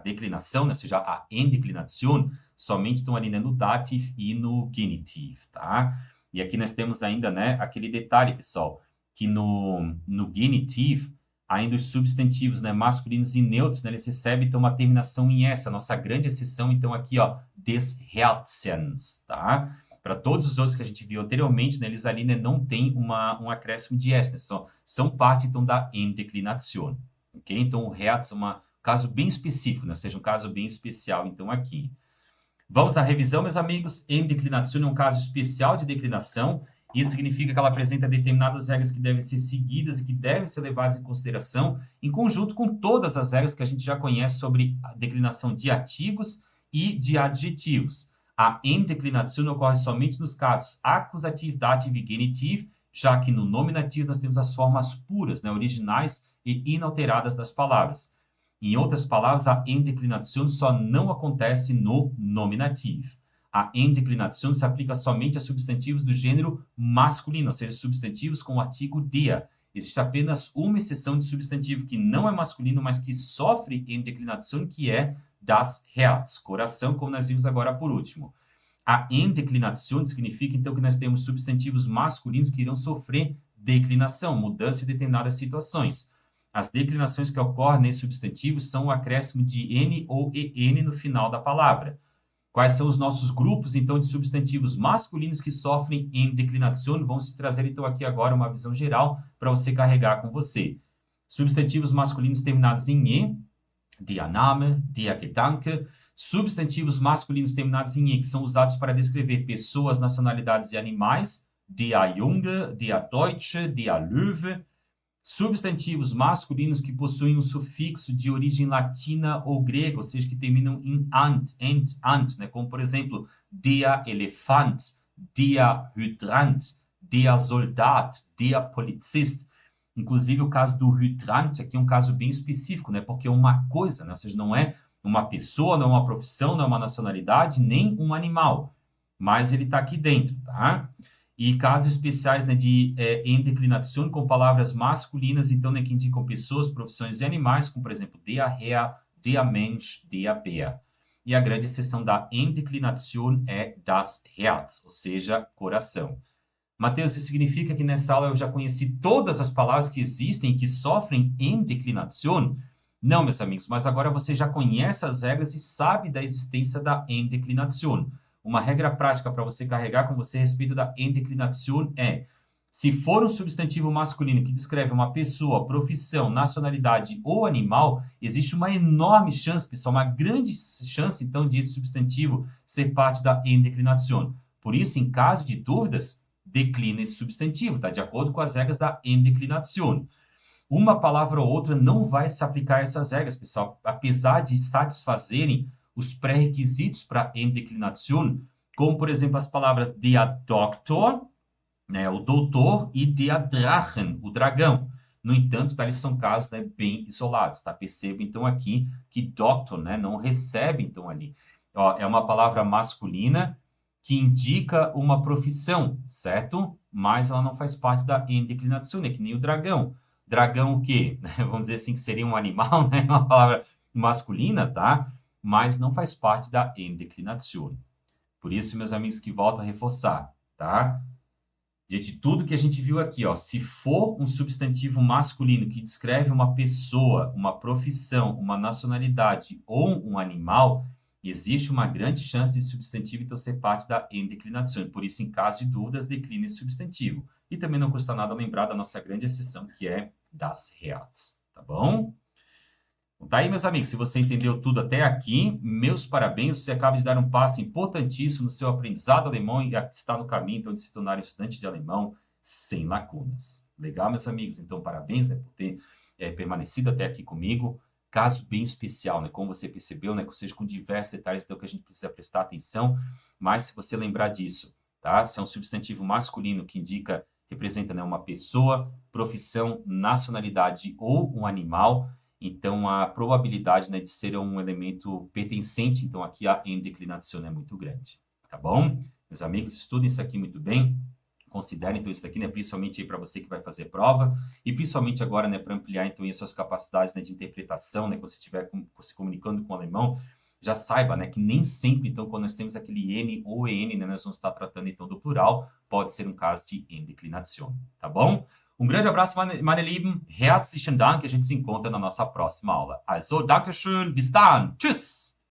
declinação, né, ou seja, a endeclinação, somente, então, ali, né, no dativo e no genitiv, tá? E aqui nós temos ainda, né, aquele detalhe, pessoal, que no genitiv, ainda os substantivos, né, masculinos e neutros, né, eles recebem, então, uma terminação em S, a nossa grande exceção, então, aqui, ó, des Herzens, tá? Para todos os outros que a gente viu anteriormente, né, eles ali, né, não têm um acréscimo de S, né, são parte, então, da endeclinação, ok? Então, o Herz é um caso bem específico, né, ou seja, um caso bem especial, então, aqui. Vamos à revisão, meus amigos. Endeclinação é um caso especial de declinação. Isso significa que ela apresenta determinadas regras que devem ser seguidas e que devem ser levadas em consideração, em conjunto com todas as regras que a gente já conhece sobre a declinação de artigos e de adjetivos. A endeclinação ocorre somente nos casos acusativo, dativo e genitiv, já que no nominativo nós temos as formas puras, né, originais e inalteradas das palavras. Em outras palavras, a endeclinação só não acontece no nominativo. A endeclinação se aplica somente a substantivos do gênero masculino, ou seja, substantivos com o artigo der. Existe apenas uma exceção de substantivo que não é masculino, mas que sofre endeclinação, que é das Herz, coração, como nós vimos agora por último. A endeclinação significa, então, que nós temos substantivos masculinos que irão sofrer declinação, mudança em determinadas situações. As declinações que ocorrem nesses substantivos são o acréscimo de N ou EN no final da palavra. Quais são os nossos grupos, então, de substantivos masculinos que sofrem endeclinação? Vamos trazer, então, aqui agora uma visão geral para você carregar com você. Substantivos masculinos terminados em E, der Name, der Gedanke. Substantivos masculinos terminados em E, que são usados para descrever pessoas, nacionalidades e animais, der Junge, der Deutsche, der Löwe. Substantivos masculinos que possuem um sufixo de origem latina ou grega, ou seja, que terminam em ant, né? Como, por exemplo, der Elefant, der Hydrant, der Soldat, der Polizist. Inclusive, o caso do Hydrant aqui é um caso bem específico, né? Porque é uma coisa, né? Ou seja, não é uma pessoa, não é uma profissão, não é uma nacionalidade, nem um animal. Mas ele está aqui dentro, tá? E casos especiais, né, de endeclinação com palavras masculinas, então, né, que indicam pessoas, profissões e animais, como, por exemplo, der Herr, der Mensch, der Bär. E a grande exceção da endeclinação é das Herz, ou seja, coração. Mateus, isso significa que nessa aula eu já conheci todas as palavras que existem e que sofrem endeclinação? Não, meus amigos, mas agora você já conhece as regras e sabe da existência da endeclinação. Uma regra prática para você carregar com você a respeito da endeclinação é: Se for um substantivo masculino que descreve uma pessoa, profissão, nacionalidade ou animal, existe uma enorme chance, pessoal, uma grande chance, então, de esse substantivo ser parte da endeclinação. Por isso, em caso de dúvidas, declina esse substantivo, tá? De acordo com as regras da endeclinação. Uma palavra ou outra não vai se aplicar a essas regras, pessoal, apesar de satisfazerem os pré-requisitos para endeclinação, como, por exemplo, as palavras der Doktor, né, o doutor, e der Drachen, o dragão. No entanto, tá, eles são casos, né, bem isolados, tá? Perceba, então, aqui que Doctor, né, não recebe, então, ali. Ó, é uma palavra masculina que indica uma profissão, certo? Mas ela não faz parte da endeclinação, né, que nem o dragão. Dragão o quê? Vamos dizer assim que seria um animal, né? Uma palavra masculina, tá? Mas não faz parte da endeclinação. Por isso, meus amigos, que volto a reforçar, tá? De tudo que a gente viu aqui, ó, se for um substantivo masculino que descreve uma pessoa, uma profissão, uma nacionalidade ou um animal, existe uma grande chance de substantivo então ser parte da endeclinação. Por isso, em caso de dúvidas, decline esse substantivo. E também não custa nada lembrar da nossa grande exceção, que é das Herz, tá bom? Então, tá aí, meus amigos, se você entendeu tudo até aqui, meus parabéns, você acaba de dar um passo importantíssimo no seu aprendizado alemão e está no caminho então, de se tornar estudante de alemão sem lacunas. Legal, meus amigos? Então, parabéns, né, por ter permanecido até aqui comigo. Caso bem especial, né, como você percebeu, né, ou seja, com diversos detalhes então, que a gente precisa prestar atenção, mas se você lembrar disso, tá? Se é um substantivo masculino que indica, representa, né, uma pessoa, profissão, nacionalidade ou um animal, então a probabilidade, né, de ser um elemento pertencente, então aqui à endeclinação é muito grande, tá bom? Meus amigos, estudem isso aqui muito bem, considerem então isso daqui, né, principalmente aí para você que vai fazer prova, e principalmente agora, né, para ampliar então as suas capacidades, né, de interpretação, né, quando você estiver se comunicando com o alemão, já saiba, né, que nem sempre, então, quando nós temos aquele N ou EN, né, nós vamos estar tratando então do plural, pode ser um caso de endeclinação, tá bom? Um grande abraço, meine Lieben. Herzlichen Dank. A gente se encontra na nossa próxima aula. Also, Dankeschön. Bis dann. Tschüss.